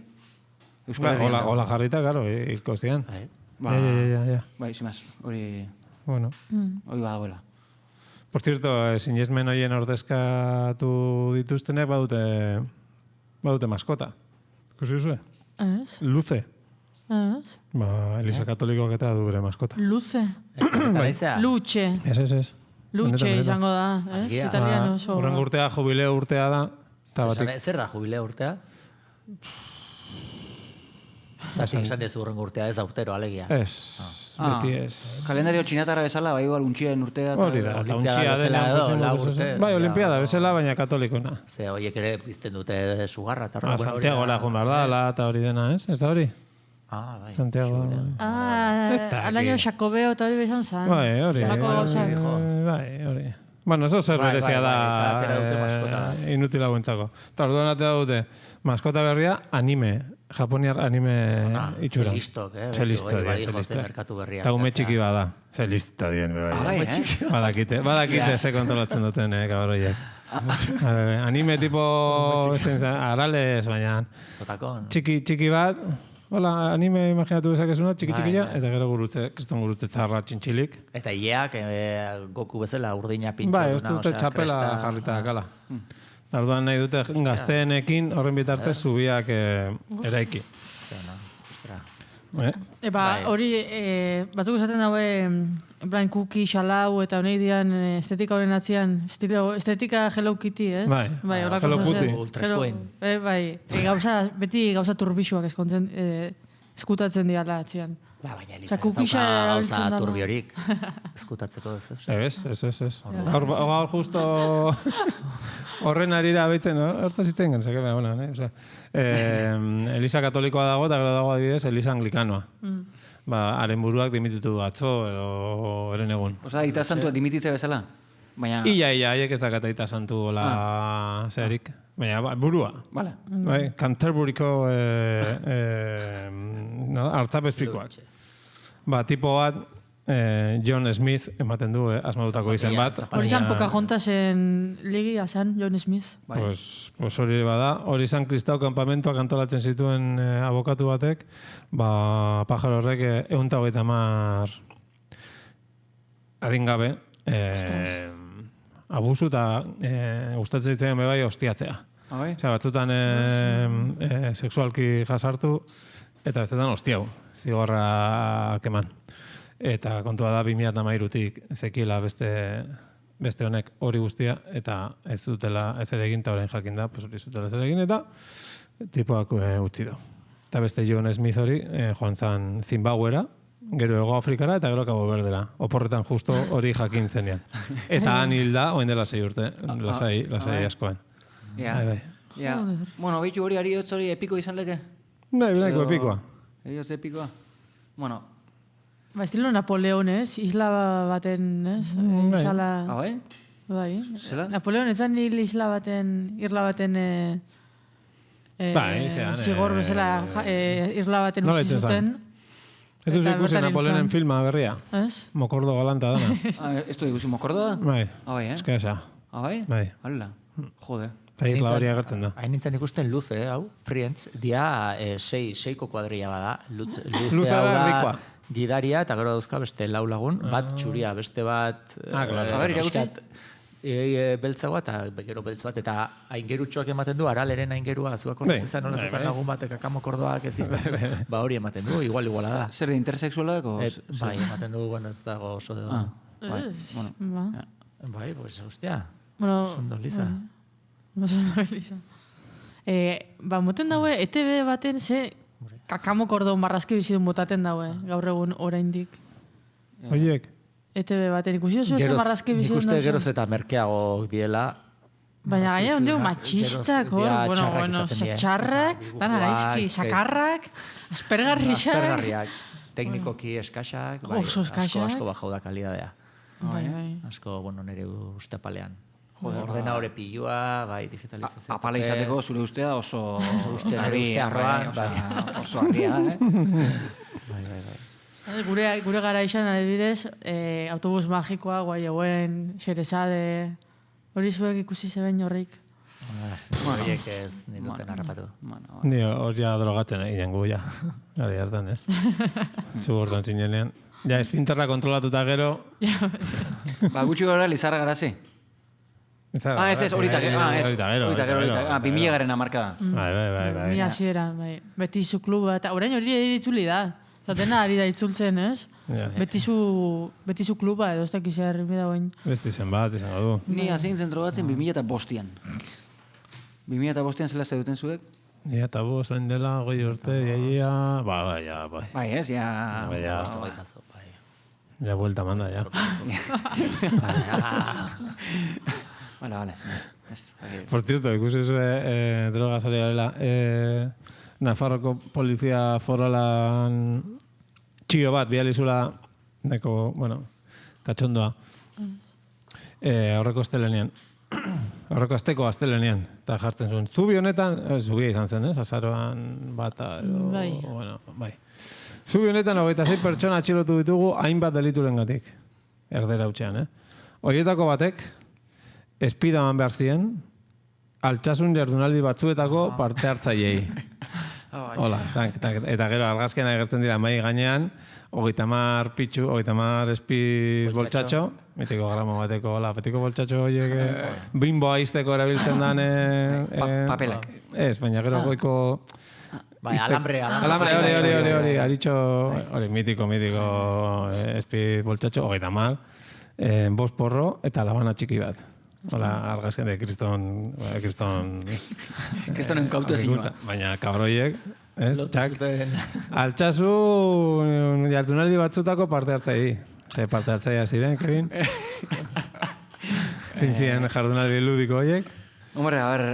Hola jarrita, karo, hilko zian. Bai, zimaz, hori badagoela. Por cierto, sinesmen horien ordezkatu dituztenek badute maskota. Ikusi zuen? Ez. Luze. Ez. Elisa Katolikoak eta du bere maskota. Luze. Luce. Ez. Luce izango da, ez? Italiano. Horren urtea, jubileo urtea da. Zer da jubileo urtea? Zatik esan dezu horren urtea ez da urtero, alegia. Ez, beti ez. Kalendario txinatarra bezala, bai igual untxien urtea. Hori da, eta untxia dela. Bai, olimpiada bezala, baina katolikona. Ze horiek ere pizten dute sugarra. Santiago la Jumbardala eta hori dena, ez? Ez da hori? Bai. Santiago. Alaino Xakobeo eta hori bezan zan. Bai, hori. Bai, hori. Bueno, eso zer berezia da inutila guentzako. Eta orduan atea dute, maskota berria anime. Japoniar anime itxura. Zelisto, eta ume txiki bada. Zelisto dien, badakite ze kontrolatzen duten, kabaroiek. Anime tipo, arales, baina txiki bat, hola, anime imaginatu bezakezuna, txiki-txikia, eta gero kriston gurutze txarra txintxilik. Eta Ieak, Goku bezala urdina pintxo. Bai, ez dute txapela jarrita kala. Arduan nahi dute gazteenekin horren bitartez zubiak eraiki. Hori, batzuk esaten daue, en kuki, xalau, eta honei dian estetika horren atzian, estetika Hello Kitty, ez? Bai, Hello Kitty. Ultraspoin. Bai, beti gauza turbixuak eskutatzen diala atzian. Baina Elisa, gauza turbiorik eskutatzeko ez? Ez. Gaur justo horren arira behitzen, hortaz itzen genezak, Elisa katolikoa dago, eta gero dago adibidez Elisa anglikanoa. Haren buruak dimititu atzo, edo eren egun. Osa, Aita Santua dimititze bezala? Ia, haiek ez dakata Aita Santu zeharik. Baina, burua. Canterburyko hartzapezpikoak. Tipo bat, John Smith ematen du, asmadutako izen bat. Hori zan Pocahontasen ligia zan, John Smith. Pues hori bada. Hori zan kristau kanpamentoak antolatzen zituen abokatu batek, pajaro horrek 130 adingabe abusu eta gustatzen zitzen bebai hostiatzea. Batzutan sexualki jasartu eta bestetan hostiau, zigorrak eman. Eta kontua da 2013-tik zekiela beste honek hori guztia, eta ez dutela ez ere egin, eta horrein jakin da, hori zutela ez ere egin, eta tipoak utzi du. Eta beste John Smith hori joan zan Zimbabwera, gero Hego Afrikara eta gero Cabo Verdera. Oporretan justo hori jakin zenean. Eta han hilda, oen dela 6 urte, lasai askoan. Bueno, bitu hori ariotz hori epiko izan leke? Nahiko epikoa. Ariotz epikoa? Bueno. Estilo Napoleon, ez? Isla baten, ez? Bai. Napoleon ez zan isla baten, irla baten zigor bezala irla baten utzi zuten. Ez duzu ikusi Napoleonen filma berria? Ez? Mokordo galanta dana. Ez du ikusi Mokordo da? Bai. Eska esa. Bai? Hala. Jode. Eta isla hori agertzen da. Hain nintzen ikusten Luze, hau, Friends, dia 6ko kuadrilla bada. Luze hau da gidaria, eta gero dauzka beste 4 lagun, bat txuria, beste bat... beltzagoa eta gero beltz bat, eta aingerutxoak ematen du, araleren aingerua, zuak horretzen nola zukan lagun batek akamo-kordoak ez iztatzen, hori ematen du, iguala da. Zer de intersexualak? Bai, ematen du, ez dago oso de... Bai, pues, hostia, sondo Lisa. Moten daue, ETV baten, kakamo-kordo marrazki bizidun botaten daue, gaur egun oraindik. Oiek? ETV baten, ikusi duzu eze marrazki bizidun daue? Nik uste geroz eta merkeago diela. Baina gaina ondeu matxistak, txarrak, dana gaizki, sakarrak, aspergarriak. Aspergarriak, teknikoki eskaxak, asko bajau da kalidadea. Asko, nire ustepalean. Ordenadore pilua, digitalizazio. Apala izateko zure ustea oso... Nire ustea arroan, oso argia, Gure gara izan, adibidez, autobus magikoa, guai hauen, Xerezade, hori zuek ikusi zeben horreik. Horiek ez ninduten harrapatu. Ni hori drogatzen egin gu, ja. Gari hartan, ez? Zugortan zinenean. Ja, esfinterra kontrolatuta gero... Gutxi gara Lizarra Garazi. Ez, horita gero. Horita, 2000 marka da. Bai. Mi hasiera, bai. Betizu kluba, eta orain hori itzuli da. Zatena ari da itzultzen, ez? Betizu kluba edo, ez da kizia herri dagoen. Bestizen bat, izango du. Ni hazein zentro batzen 2005an. 2005an zela zeduten zuek? 2005, hain dela, 20 urte, iaia... Bai. Bai, ez, ja... Ja, vuelta manda, ja. Vale. Por cierto, ikusi zuen droga zari garela. Nafarroko polizia foralan txio bat, bializula, katxondoa. Horreko asteko astelenean. Eta jartzen zuen. Zubi honetan, zubia izan zen, azaroan bata edo... Bai. Zubi honetan, 26 pertsona atxilotu ditugu hainbat delituren gatik. Erdera hutxean, Horietako batek, espidaman behar ziren, altxasun jardunaldi batzuetako parte hartzaileei. Hola, eta gero argazkian agertzen dira mai gainean, 30 pitxu, 30 espiz boltxatxo, mitiko gramo bateko, betiko boltxatxo horiek, bimboa izteko erabiltzen dan... Papelak. Ez, baina gero goiko... Bai, alambre, hori, haritxo, hori, mitiko, espiz boltxatxo, 30, bost porro eta labana txiki bat. Hola, argazken de Kristonen kautu ezinua. Baina kabroiek, txak, altxasu jardunaldi batzutako parte hartzai. Ze parte hartzai ziren, Kevin? Zintzien jardunaldi ludiko horiek? Hombre, a ver,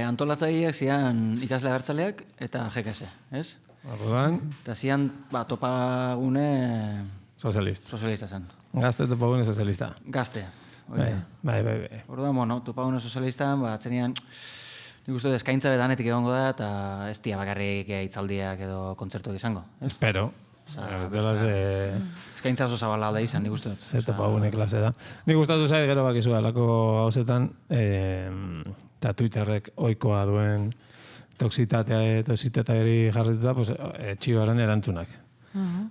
antolatzaileak zian ikasle abertzaleak eta GKS, ez? Orduan? Eta zian, topagune... Sozialista zen. Gazte topagune sozialista. Gazte. Bai. Orduan, topagune sozialistan, atzenian, nik uste eskaintza betanetik egongo da, eta ez tia bakarrik hitzaldiak edo kontzertuak izango. Espero. Eskaintza oso zabala da izan, nik uste. Ze topagune klase da. Nik gustatu zait gero bakizu alako hausetan, eta Twitterrek ohikoa duen toksitateari jarrituta, txioaren erantzunak.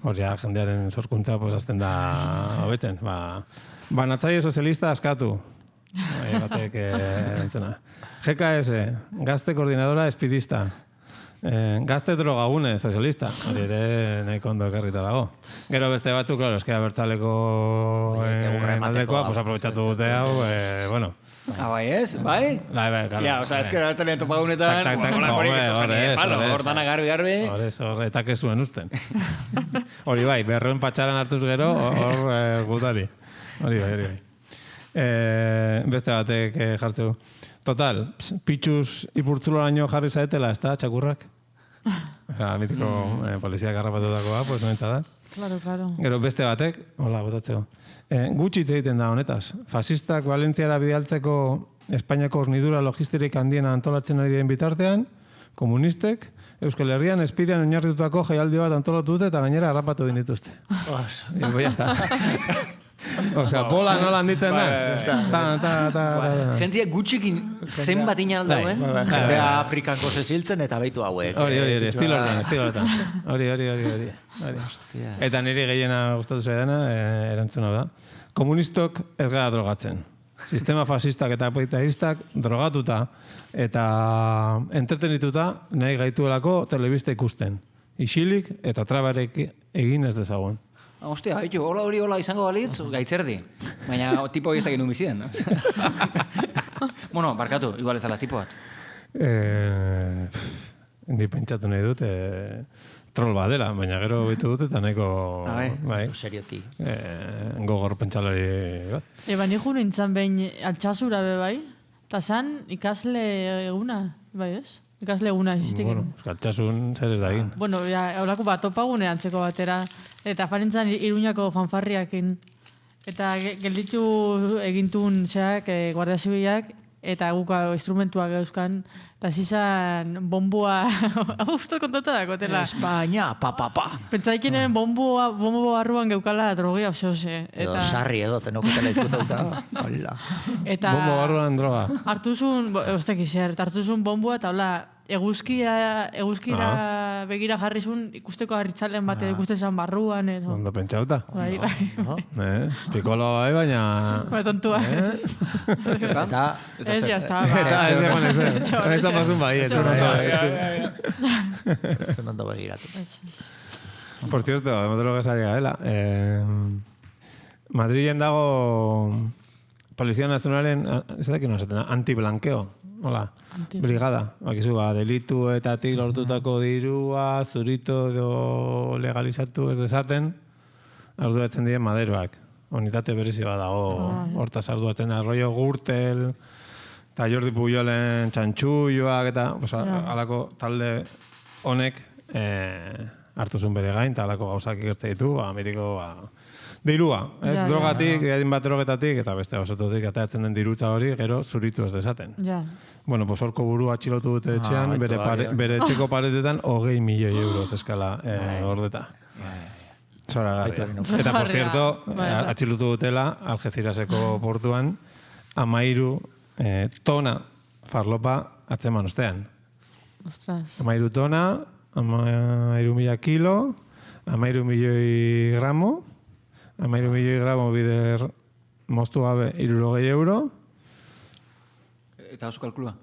Hor jendearen sorkuntza azten da hobetzen. Banatzaile sozialista askatu. Batek entzuna. GKS, gazte koordinadora espidista. Gazte drogagune sozialista. Hori ere nahiko ondo ekarrita dago. Gero beste batzuk, klaro, eskera bertzaleko aldekoa, aprobetsatu dute hau, bueno. Bai ez? Bai? Bai, claro. Ja, eskera bertzalean topagunetan, hortana garbi. Hor, eta kezuen usten. Hori bai, berroen patxaran hartuz gero, hor gutari. Hori bai. Beste batek jartzeu. Total, pitxuz ipurtzularaino jarri zaetela, ez da, txakurrak? Mitiko poliziak harrapatutakoa, pues noentza da. Claro. Gero beste batek, hola, botatzeo. Gutxitz egiten da honetaz. Fasistak Valentziara bidaltzeko Espainiako hornidura logistirik handiena antolatzen ari den bitartean, komunistek, Euskal Herrian espidean oinarritutako jaialdi bat antolatu dute eta gainera harrapatu egin dituzte. Osea, bola nola handitzen da. Jentia gutxikin zenbat inal dauen. Jendea Afrikanko zeziltzen eta baitu hauek. Hori, estilo horretan. Hori. Eta niri gehiena gustatu zaidana, erantzuna da. Komunistok ez gara drogatzen. Sistema fasistak eta apetitaristak drogatuta eta entretenituta nahi gaituelako telebista ikusten. Isilik eta trabarek egin ez dezagun. Hostia, hori izango balitz, gaitzerdi. Baina tipo hori ez dakit numizien. Bueno, barkatu, igual ez ala tipo bat. Ni pentsatu nahi dut, troll bat dela, baina gero bitu dut eta nahiko... Bai, serioki. Gogor pentsalari bat. Ni jo nintzen behin altxasura be bai, eta zan ikasle eguna, bai ez? Ikasle eguna existik. Bueno, altxasun zer ez da egin. Bueno, horako bat topagune antzeko batera, eta farintzan Iruñako fanfarriakin, eta gelditu egintun zeak Guardia Zibilak, eta guka instrumentuak euskan, eta zizan bombua, uste kontatu da, kotela. Espainia, pa. Pentsaikinen bombo barruan geukala drogia obseose. Edo sarri edo, zenokotela izkutauta. Bombo barruan droga. Hartuzun, hartuzun bombua, eta hola, eguzkira begira jarrizun ikusteko harritzalen bate ikustezan barruan edo. Ondo pentsauta. Bai. Pikolo bai, baina... Bai, tontua. Ez jazta. Ez pasun bai, ez ondo begiratu. Por cierto, emotelo gazari gaela. Madrilen dago Polizia Nazionalen, ez da kino esaten da, antiblankeo. Hola, brigada. Bakizu, delituetatik lortutako dirua, zurito edo legalizatu ez dezaten, arduratzen diren maderoak. Unitate berezi bat dago, hortaz arduratzen da, rollo Gürtel, eta Jordi Pujolen txantxuioak, eta alako talde honek hartuzun bere gain, eta alako gauzak ikertze ditu, mitiko, dirua, ez? Drogatik, edin bat drogetatik, eta beste osototik atatzen den dirutza hori, gero zuritu ez dezaten. Bueno, horko burua atxilotu dute etxean, bere etxeko paretetan 20 milioi euros eskala ordeta. Zoragarria. Eta, por cierto, atxilotu dutela, Algeciraseko portuan, 13 tona farlopa atzeman ostean. 13 tona, 13.000 kilo, 13 milioi gramo, 13 milioi gramo bider moztu gabe 60 euro. Eta oso kalkulua?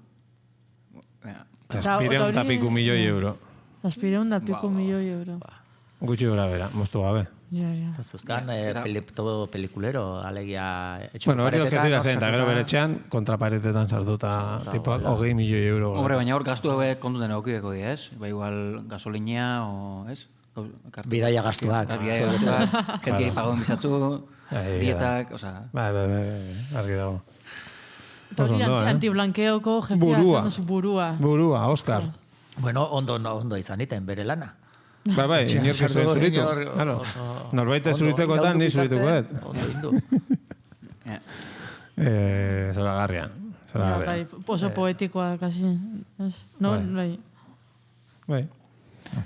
Zazpireun eta piku milioi euro. Zazpireun da piku milioi euro. Gutxi gora bera, moztu gabe. Eta zuzkan, todo pelikulero, alegia... Bueno, hori objetiba zen, eta gero bere txean, kontraparetetan sartuta, tipo, 20 milioi euro. Hombre, baina hor gastu haue kontuten egokideko di, ez? Ba, igual gasolinea, o, ez? Bidaia gastuak. Bidaia gastuak, gentiai pagoen bizatzu, dietak, oza... Bai, argi dago. Hori antiblankeoko jefia zen duzu burua. Burua, Oscar. Bueno, ondo izan iten, bere lana. Bai, inorki zuen zuritu. Norbaite zuritzekoetan, ni zuritukoet. Zoragarria. Oso poetikoa, kasi. No, bai. Bai.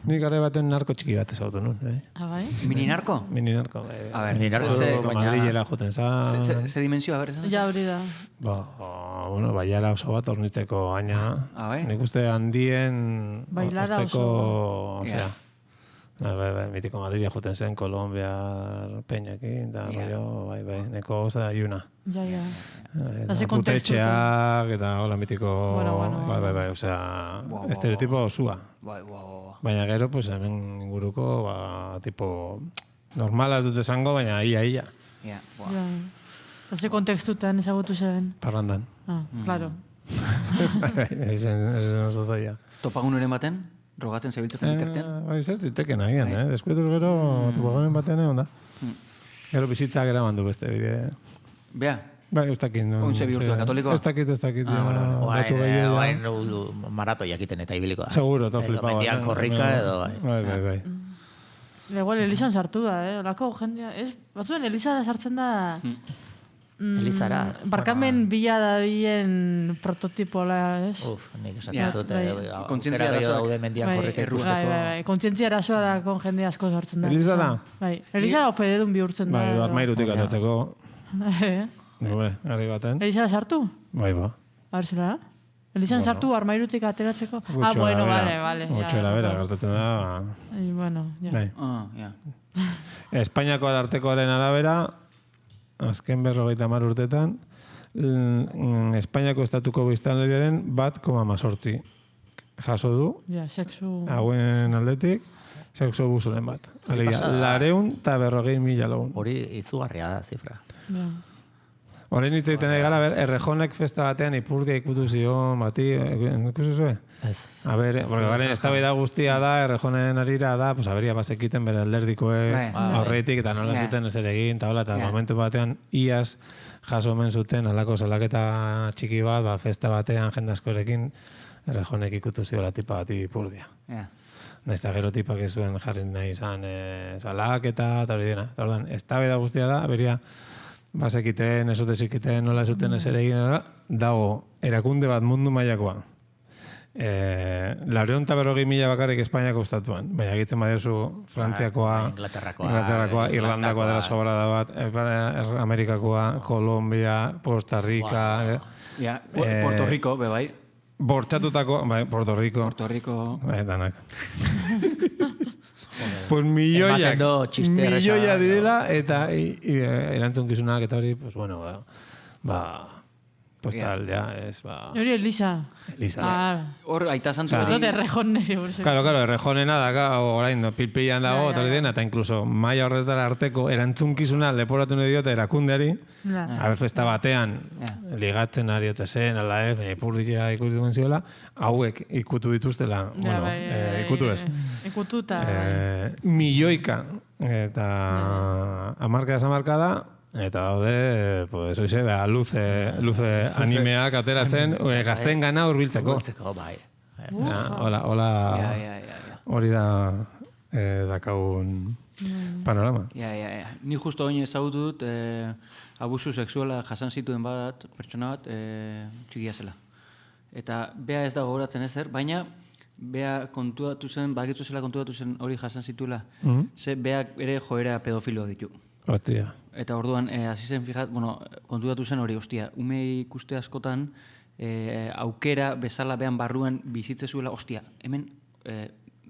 Nik gara baten narko txiki bat ezautu nun. Bai? Mini-narko? Mini-narko. A ver, mini-narko Madrilera joten zan. Ze dimensio, a ver, esan? Ja, hori da. Bueno, bailara oso bat ornitzeko gaina. Nik uste handien osteko... Osea, mitiko Madrid joten zen, Kolombia, Peñakin, eta bai, neko oza da iuna. Ja. Putetxeak, eta hola mitiko... Bai, osea, estereotipo osua. Baina gero, pues, hemen inguruko, tipo, normala dut esango, baina ia. Eta ze kontekstutan ezagutu zen? Parrandan. Claro. Ezen oso zaila. Topagunuren baten? Rogatzen zebiltzaten ikertean? Bai, zer ziteken agian, Deskuetuz gero, topagunen batean onda. Gero bizitzak eraman du beste bide. Bea? Bai, ez dakit. Ointze bihurtua, katolikoa? Ez dakit. Oain marato jakiten eta ibiliko da. Seguro, eta flipaba. Mendian korrika edo, bai. Igual Elizan sartu da, Olako jendea, batzuen Elizara sartzen da... Elizara. Barkamen bila da bien prototipola, ez? Nik esaten zute. Kontzientzia arazoak. Daude mendian korrika ikusteko. Bai. Kontzientzia arazoa da kon jende asko sartzen da. Elizara? Bai. Elizara ofededun bihurtzen da. Bai, armairutik atatzeko. Gari baten. Elizara sartu? Bai, ba. Arzela? Elizan sartu armairutik ateratzeko? Bueno, vale. Gutxoela bera, gertatzen da. Bueno, ja. Espainiako arartekoaren arabera, azken 50 urtetan, Espainiako estatuko biztanleriaren 1,18 jaso du. Ja, sexu... Hauen aldetik, sexu abusuren bat. Alegia, 240.000 lagun. Hori izugarria da, zifra. Ja. Horein hitz egiten gara, Errejonek festa batean ipurdia ikutu zion, bati, ikusi zuen? Ez. A ber, porque garen eztabaida guztia da, Errejonen arira da, pues aberia bazekiten bere alderdikoe aurretik, eta nola zuten ezer egin, eta momentu batean iaz jaso omen zuten, alako salaketa txiki bat, festa batean jende askorekin, Errejonek ikutu ziola tipa bati ipurdia. Naizta gero tipak ez zuen jarri nahi izan salaketa, eta hori dena. Eta orduan, eztabaida guztia da, aberia bazekiten, esotezikiten, nola zuten ezer egin, dago erakunde bat mundu mailakoa. 240.000 bakarrik Espainiako estatuan, baina egitzen badiozu Frantziakoa, Inglaterrakoa, Irlandakoa dela sobrada bat, Amerikakoa, Kolombia, Costa Rica... Puerto Rico, bai. Bortxatutako, bai, Puerto Rico. Bai, danak. Pues milloiak direla, eta erantzunkizunak eta hori, pues bueno, pues tal, ya, es, Hori Elisa. Hor, aita zantzu. Eta Errejon nire buruz. Claro, Errejonena da, orain, pilpilan dago, eta hori dena, eta inkluso maia horrez dara arteko erantzunkizuna leporatu nahi diote erakundeari, haber festa batean, ligatzen ari eta zen, ala ez, ipurdia ikusi duen ziola, hauek ikutu dituztela, ikutu ez. Ikutu eta... Milioika, eta amarka da, eta daude, pues, oize, luze animeak ateratzen, gazten gana urbiltzeko. Bai. Hola, hori da dakagun panorama. Ni justo oin ezagutu dut, abusu sexuala jasan zituen bat, pertsona bat, txikia zela. Eta bea ez da gogoratzen ezer, baina bea kontuatu zen, bakitu zela kontuatu zen hori jasan zituela. Ze beak ere joera pedofilo ditu. Hostia. Eta orduan, hasi zen, kontutatu zen hori, ume ikuste askotan, aukera bezala behan barruan bizitze zuela, hemen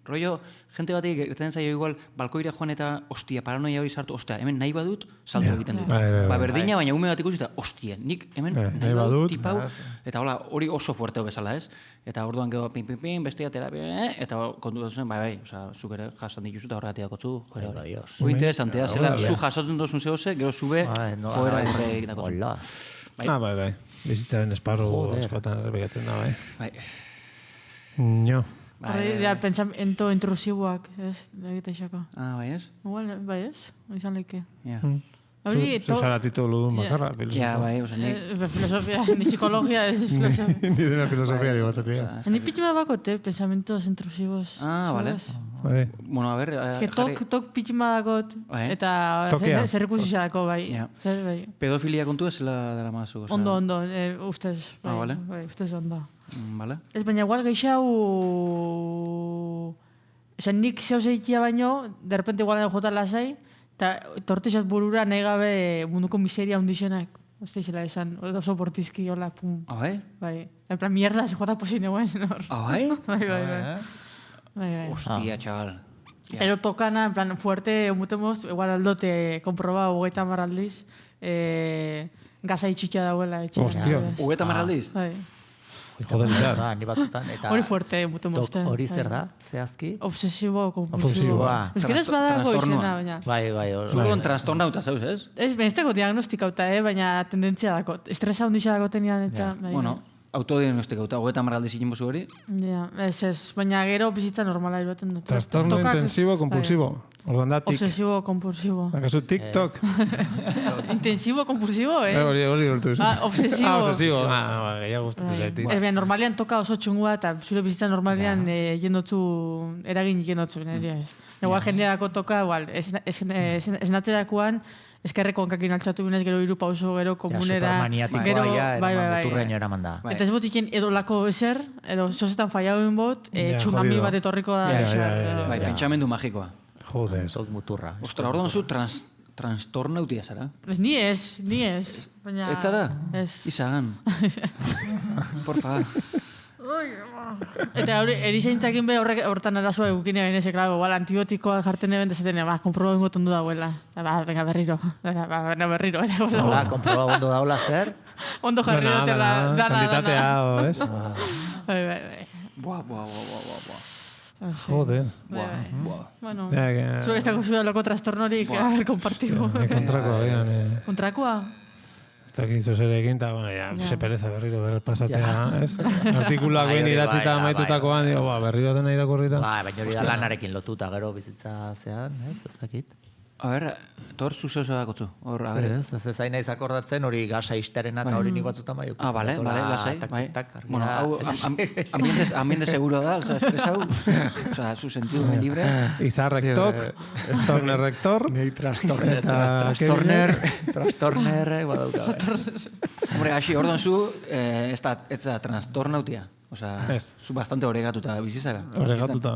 rollo, jente batek gertzen zaio igual, balkoira joan eta, ostia, paranoia hori sartu, ostia, hemen nahi badut, salto egiten dut. Berdina, baina ume bat ikusi eta, ostia, nik hemen nahi badut, tipau, eta hola, hori oso fuerteo bezala, ez? Eta orduan gero, pin, bestia terapia, eta kontu zen, bai, zuk ere jasan dituzu eta horregatik dakotzu. Hoi interesantea, zela, zu jasatzen dozun zehose, gero zube, joera horreik dakotzu. Bai. Bizitzaren esparru askotan errepegatzen da, bai. No. Pensamento intrusiboak, ez? Egiteixako. Bai, ez? Bai, ez? Izan leike. Zuzaratito ludun bakarra, filosofia. Bai, oza, nik. Filosofia, ni psikología, ez filosofia. Ni dena filosofia ni batatia. Ni pitxima bakote, pensamentos intrusibos. Vale. Bueno, a ver... Tok pitxima dakot, eta zerrikusi xadako, bai. Pedofilia kontu ez dela mazu. Ondo, ustez. Vale. Ustez ondo. Vale. Ez baina igual geixau... Esan nik zehose ikia baino, derrepente igual jota lasai, eta tortizat burura nahi gabe munduko miseria hundixenak. Oste izela esan, oso portizki, hola, pum. Bai? Bai. En plan, mierda, se jota posine guen. Bai? Bai. Hostia, chaval. Pero tokana, en plan, fuerte, mutemos, igual aldote, komproba, 30 aldiz, gaza itxikia dauela. Hostia. 30 aldiz? Bai. Joder, izan. Hori fuerte, mutemos. Hori zer da, zehazki? Obsesibo-kompulsiboa. Euskaraz badago izena, baina. Bai. Zurgon trastornauta zauz, ez? Ez, benesteko diagnostikauta, baina tendentzia dako. Estresa hundixea dako tenian eta... Bueno, autodiagnostikauta, 30 aldiz ikin bozu hori? Ja, ez, baina gero bizitza normala iruaten dut. Trastorno intensivo-kompulsivo. Ordan da tik. Obsesivo-kompulsivo. Akazu TikTok. Intensivo-kompulsivo, Hori urtu. Obsesivo. Obsesivo. Gehiago gustatzen zaitik. Ez behan, normalian toka oso txungua eta zure bizitza normalian jendotzu, eragin jendotzu. Igual jendeako toka, igual, esnatzerakoan, eskerreko onkakin altxatu binez, gero iru pauso, gero komunera. Supermaniatikoa, muturreño eraman da. Eta ez botiken edo lako eser, edo sosetan faiauen bot, tsunami bat etorriko da. Bai, pentsamendu magikoa. Joder. Tot muturra. Ostra, orduan zu trastornautia zara? Ni ez. Ez zara? Ez. Izagan. Porfa. Eta erizaintzakin be horretan arazoa egukine beneze, klaro, antibiotikoa jarten eben dezaten, konproba bengo tondu dauela. Venga, berriro. Hola, konproba bengo daula zer? Ondo jarri dutela. Kanditatea, ez? Bai. Buah. Joder. Bueno, zuek ez dago zuen loko trastornorik, a ver, kompartibo. Kontrakoa, behan. Kontrakoa? Ez dakit zozere egin, eta, bueno, se pereza berriro pasatzea, ez? Artikuluak behin idatzita maitutakoan, berriro dena irakurrita. Baina hori da lanarekin lotuta, gero bizitza zean, ez dakit. A ber, tor zuzeuza dakotzu. Ez zain naiz akordatzen, hori gasa izterena eta hori nik batzutan bai. Bale, lasai. Bueno, hau, ambiente seguro da, espresau, zu sentidu me libre. Izarrektok, tornerrektor. Nei trastorner, badauka. Hombre, aixi, orduan zu, ez da trastornautia. Osa, zu bastante oregatuta bizizaga. Oregatuta.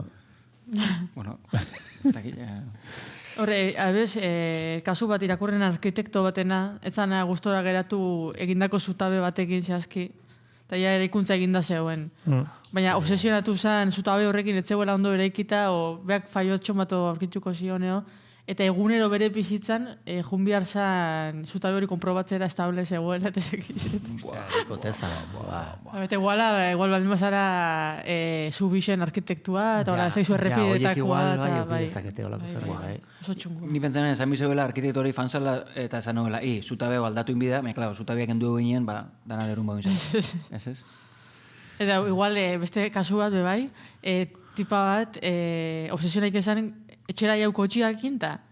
Bueno, Horre, abez, kasu bat irakurren arkitekto batena, etzana gustora geratu egindako zutabe batekin zehazki, eta ja eraikuntza eginda zegoen. Baina obsesionatu zen zutabe horrekin etzegoela ondo eraikita, o beak faiotxo mato aurkituko zioneo, eta egunero bere bizitzan, junbiar zen zutabe hori konprobatzera estable zegoela, eta zekizet. Ikoteza. Eta igual bat mazara zubixen arkitektua, eta hola, zaizu errepidetakoa. Bai, ezakete holako zer bai. Oso txungu. Ni pentsan esan bizegoela arkitektori fanzala, eta esan nogela, zutabe aldatu inbida, klaro, zutabeak endu eginen, dana derun bau izan. Ez? Eta igual, beste kasu bat, bebai, tipa bat, obsesionaik esan, etxera jau kotxiakin, eta,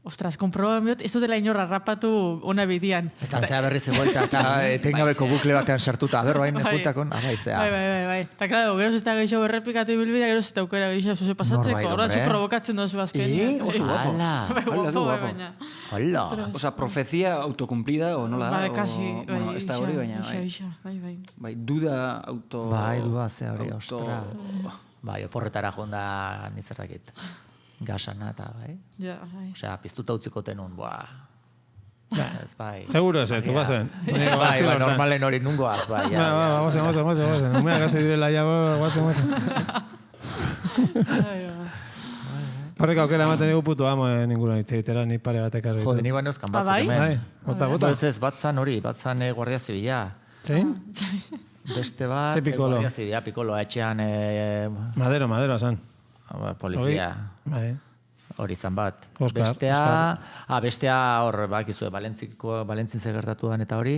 ostras, komproban biot, ez dutela inorra rapatu ona bidian. Eta antzea berriz eguelta, eta etengabeko bukle batean sartuta, berro hain jutakon, abaizea. Bai. Eta, klaro, gero ez da gehiago errepikatu ibilbidea, gero ez da aukera gehiago zuze pasatzeko, horra zu provokatzen dozu azken. Oso guapo. Hala. Osa, profezia autocumplida, o nola? Bai, kasi. Ez da hori, baina, bai. Duda auto... Bai, duda ze hori, ostra. Bai, oporretara jonda nizerrakit. Gasana eta, bai? Ja, bai. Osea, piztuta utziko tenun, Ez, bai. Seguro ez, guazen. Bai, normalen hori nungoaz, bai. Guazen. Umea gazi direla, guazen. Horrek aukera ematen dugu putu amo ninguran itxeitera, ni pare batek arretu. Jode, niko neuzkan batzuk hemen. Bota. Ez, batzan hori, batzan Guardia Zibila. Zein? Beste bat, Guardia Zibila, pikolo, etxean... Madero, azan. Polizia. Hori izan bat. Bestea hor, bakizue, Valentzin zegertatuan eta hori.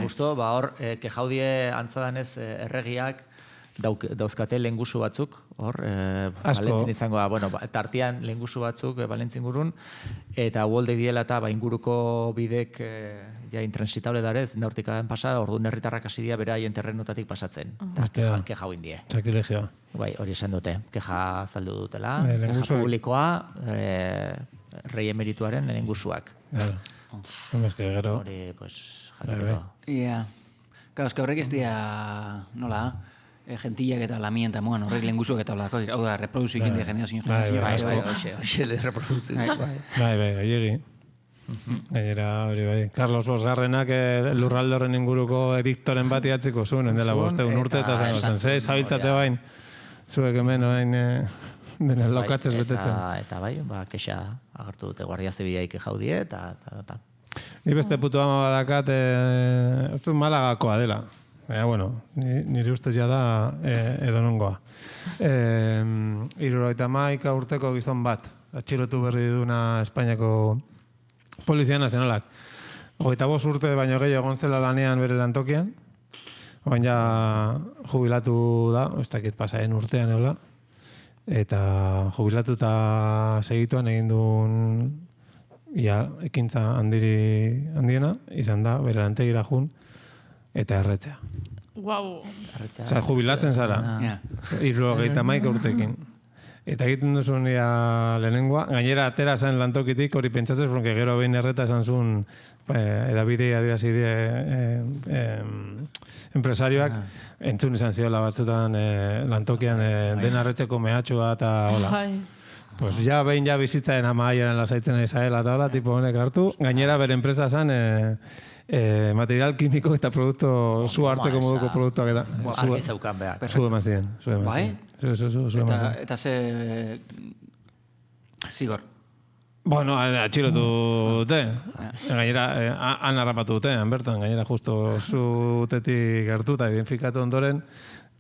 Justo, hor, kejaudie antzadanez erregiak, dauzkate lehengusu batzuk, hor, Valentzin izango da, tartian lehengusu batzuk Valentzin gurun, eta uolde diela eta inguruko bidek intransitable darez, neurtik aden pasa, orduan herritarrak hasi dira beraien terrenotatik pasatzen. Keja hauin die. Sakilegioa. Hori esan dute, keja zaldu dutela, keja publikoa, rei emerituaren lehengusuak. Hori, pues, jakiteko. Ia, gauzka horrek ez dira, nola, gentillak eta lamien eta moan horrek lehengusuak eta olako, hau da, reproduzio ikin de generazio. Hoxe, reproduzio. Gailegi. Gainera, hori Carlos Bosgarrenak lurralde horren inguruko ediktoren bat iatziko zuen, endela bosteun urte eta zen, zabiltzate bain, zuek hemen bain denez laukatzez betetzen. Eta kexa agertu dute Guardia Zibilaik jaudie eta... Ni beste putu ama badakat, Malagakoa dela. Nire ustez ja da edonongoa. 71 urteko gizon bat, atxilotu berri duna Espainiako Polizia Nazionalak. 25 urte baino gehiago egon zela lanean bere lantokian. Oain ja jubilatu da, ez dakit pasaen urtean eola. Eta jubilatu eta segituan egin duen ekintza handiena, izan da, bere lantegira jun, eta erretzea. Guau. Osa, jubilatzen zara. 71 urtekin. Eta egiten duzun lehenengoa. Gainera, atera zen lantokitik, hori pentsatzez, porque gero behin erreta esan zuen edabidei adirazide empresarioak, entzun izan ziola batzutan lantokian den arretzeko mehatxua eta hola. Pues ja behin bizitzaren amaieran lasaitzen izaela eta hola, tipo honek hartu. Gainera, bere enpresa zen material kimiko eta produktu, zu hartzeko moduko produktuak eta... Argi zeukan behar. Zu eman ziren. Eta ze... Zigor. Bueno, atxilotu dute. Gainera, han harrapatu dute, bertan. Gainera, justo zutetik gertu eta identifikatu ondoren,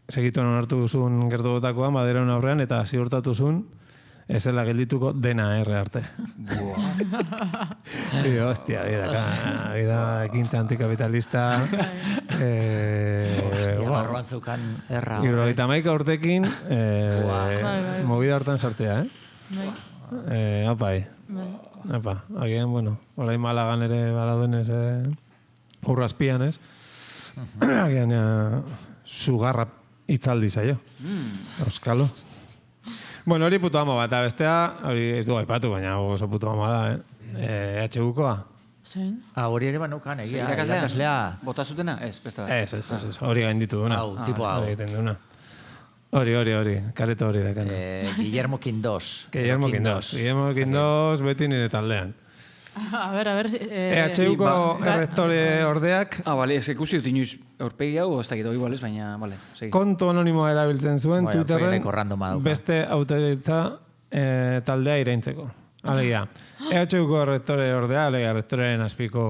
segituen onartu duzun gertu botakoa, maderaun aurrean, eta ziurtatu zuen, ez zela geldituko dena erre arte. Hostia, vida ekintza antikapitalista. Hostia, barroan zeukan erra. 71 urtekin, movida hortan sartzea, Apai. Apa, agian, orain Malagan ere baladuenez urrazpian, ez? Agian, sugarra itzaldi zaio. Euskalo. Bueno, hori putu ama bat, eta bestea, hori ez du aipatu, baina oso putu ama da, EHUkoa. Zein? Hori ere banukan, irakaslea. Bota zutena? Ez, besta. Ez, hori gainditu duna. Tipo hau. Hori, kareto hori dekana. Guillermo Quindós. Guillermo Quindós, beti nire taldean. A ver... EHUko errektore ordeak... Bale, ez ikusi dut inoiz aurpegi hau, ez dakit, igual ez, baina, bale, segi. Kontu anonimoa erabiltzen zuen Twitterren beste autoritza taldea iraintzeko. Alegia, EHUko errektore ordea, alegia, errektorearen azpiko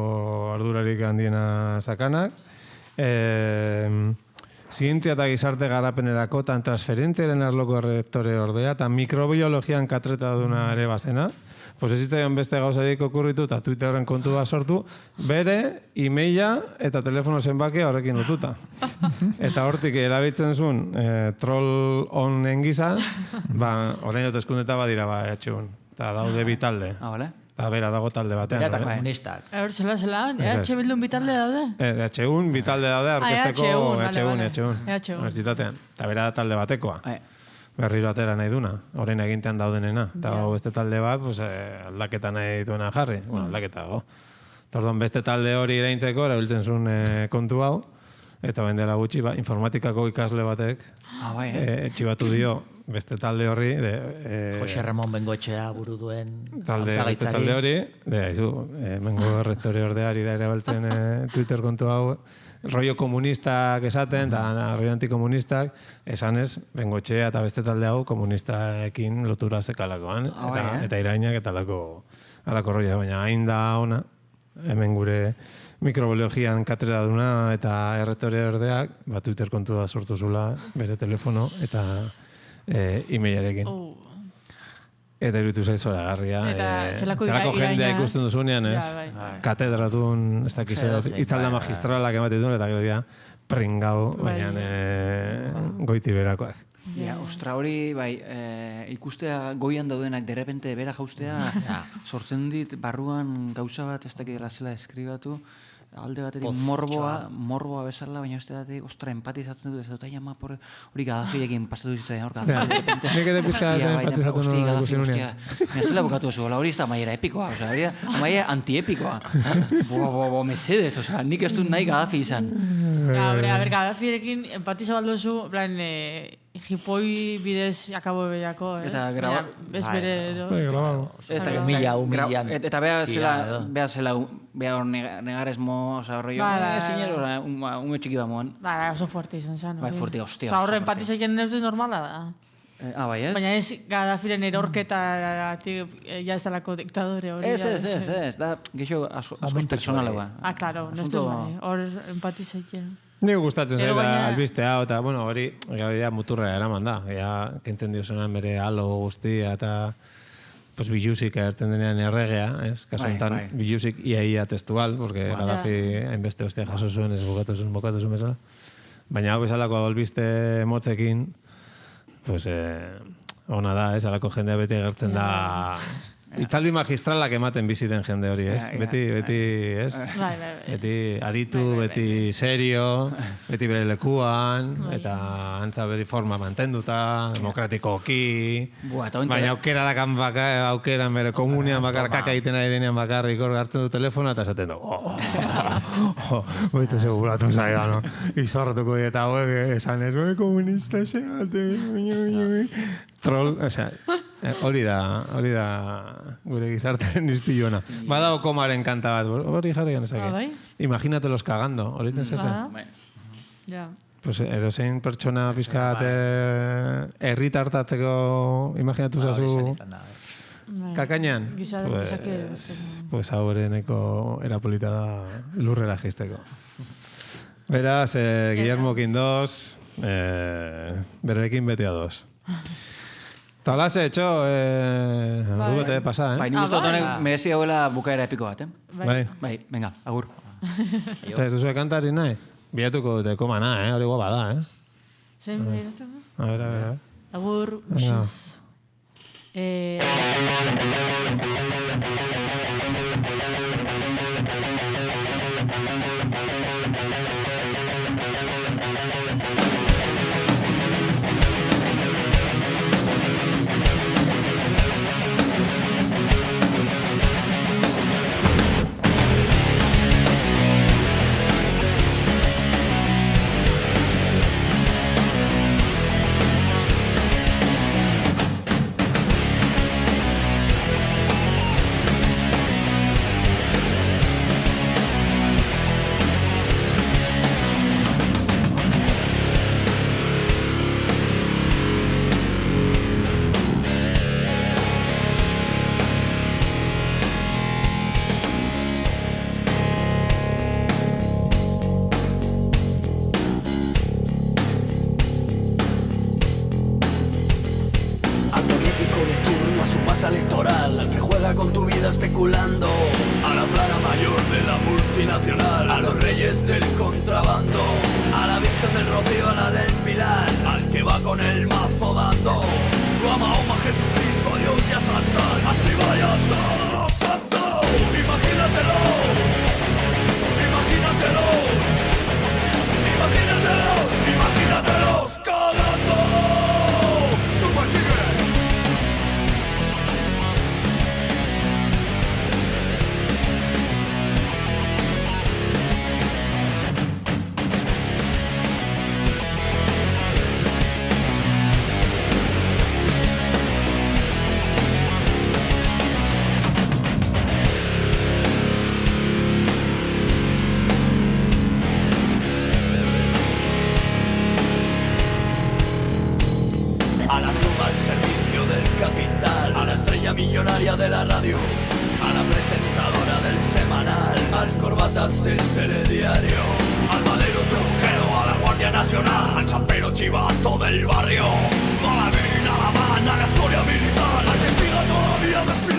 ardurarik handiena sakanak, zientzia eta gizarte garapenerako tan transferentziaren arloko errektore ordea, eta mikrobiologian katreta duna ere bazena, pues ez zitzaion beste gauzarik okurritu eta Twitterren kontu bat sortu, bere, e-maila eta telefono zenbaki horrekin lotuta. Eta hortik erabiltzen zuen troll onen gisa, orain dut eskundeta badira EHUn. Eta daude bitalde. Bale. Eta bera dago talde batean. Eta komunistak. Zela, EH Bildun bitalde daude? EHUn bitalde daude, orkesteko EHUn. Unibertsitatean. Eta bera talde batekoa. Berriro atera nahi duna, orain egintean daudenena. Eta beste talde bat, aldaketa nahi duena jarri. Aldaketa dago. Orduan beste talde hori iraintzeko, erabiltzen zuen kontu hau, eta ben dela gutxi, informatikako ikasle batek txibatu dio beste talde horri. Jose Ramon Bengoetxea buru duen beste talde hori, Bengo errektore ordeari da erabiltzen Twitter kontu hau, rollo komunistak esaten, eta rollo antikomunistak, esanez, Bengoetxea eta beste talde hau komunistaekin lotura zekalakoan, eta irainak eta alako rollo, baina hain da ona, hemen gure mikrobiologian katedra duna eta erretore ordeak, Twitter kontua sortu zula, bere telefono eta e-mailarekin. Eta iruditu zaiz zoragarria. Zelako jendea ikusten duzunean, ez? Katedratun, ez dakiz, itzalda magistralak ematen duen, eta gero dira, pringau, baina goiti berakoak. Ostra hori, ikustea goian daudenak derrepente bera jaustea, sortzen dit barruan gauza bat ez dakidela zela eskribatu, alde batetik morboa bezala, baina beste datik, ostra, empatizatzen dut, ez dut, hori Gaddafirekin pasatu dizutzen, hor Gaddafi. Nik ere pizka empatizatu nuen ikusi nunean. Mira, zela bukatu zu, hori ez da maiera epikoa, maiera antiepikoa. Mesedez, nik ez dut nahi Gaddafi izan. A ber, Gaddafirekin empatiza balduzu, hipoi bidez akabo behiako, ez? Ez bere... Eta beha zela negaresmo, rollo, zinero, ume txiki bamoan. Oso fuerte izan zen. Fuerte, hostia. Horre empatiza iken ez normala da. Bai, ez? Baina ez Gaddafiren erorketa ja ez dalako diktadore hori. Ez, da, geixo askoz personalagoa. Claro, nestu bai, hor empatiza iken. Nik gustatzen zaila albistea, eta, hori muturra eraman da. Kentzen diozunan bere halo guztia, eta biluzik ertzen denean erregea, ez? Kaso enten, biluzik ia testual, porque Gaddafi hainbeste hostia jaso zuen, ez bukatu zuen bezala. Baina hau bezalako albiste motzekin, ona da, ez? Alako jendea beti gertzen da... Itzaldi magistralak ematen biziten jende hori, ez? Beti, ez? Beti aditu, beti serio, beti bere lekuan, eta antza beri forma mantenduta, demokratikoki, baina aukera dakan aukeran bere komunian bakar, kaka egiten ari denean bakarrik hor gartzen du telefona, eta esaten du, boitu seguratu zaidan, izortuko eta hauek esan ez, komunista segate, troll, hori da gure gizartearen izpilluena. Badao komaren kanta bat, hori jarri ganezake. Imagínatelos cagando, hori zazten. Pues edo zein pertsona pizkat herritartatzeko imaginatu zazu kakainan. Pues hau ereneko erapolita da lurrera geisteko. Beraz, Guillermo Quindós, berekin bete a dos. Talase, etxo, du bete pasa, Bai, nik uste honek merezi hauela bukaera epiko bat, Bai, venga, agur. Eta ez duzu kantari nahi? Bilatuko dute koma nahi, hori guapa da, Zein bilatuko? A ver. Agur, usuz. resto del barrio. Malavina, La Habana, la escoria militar, la que siga todavía desfilando.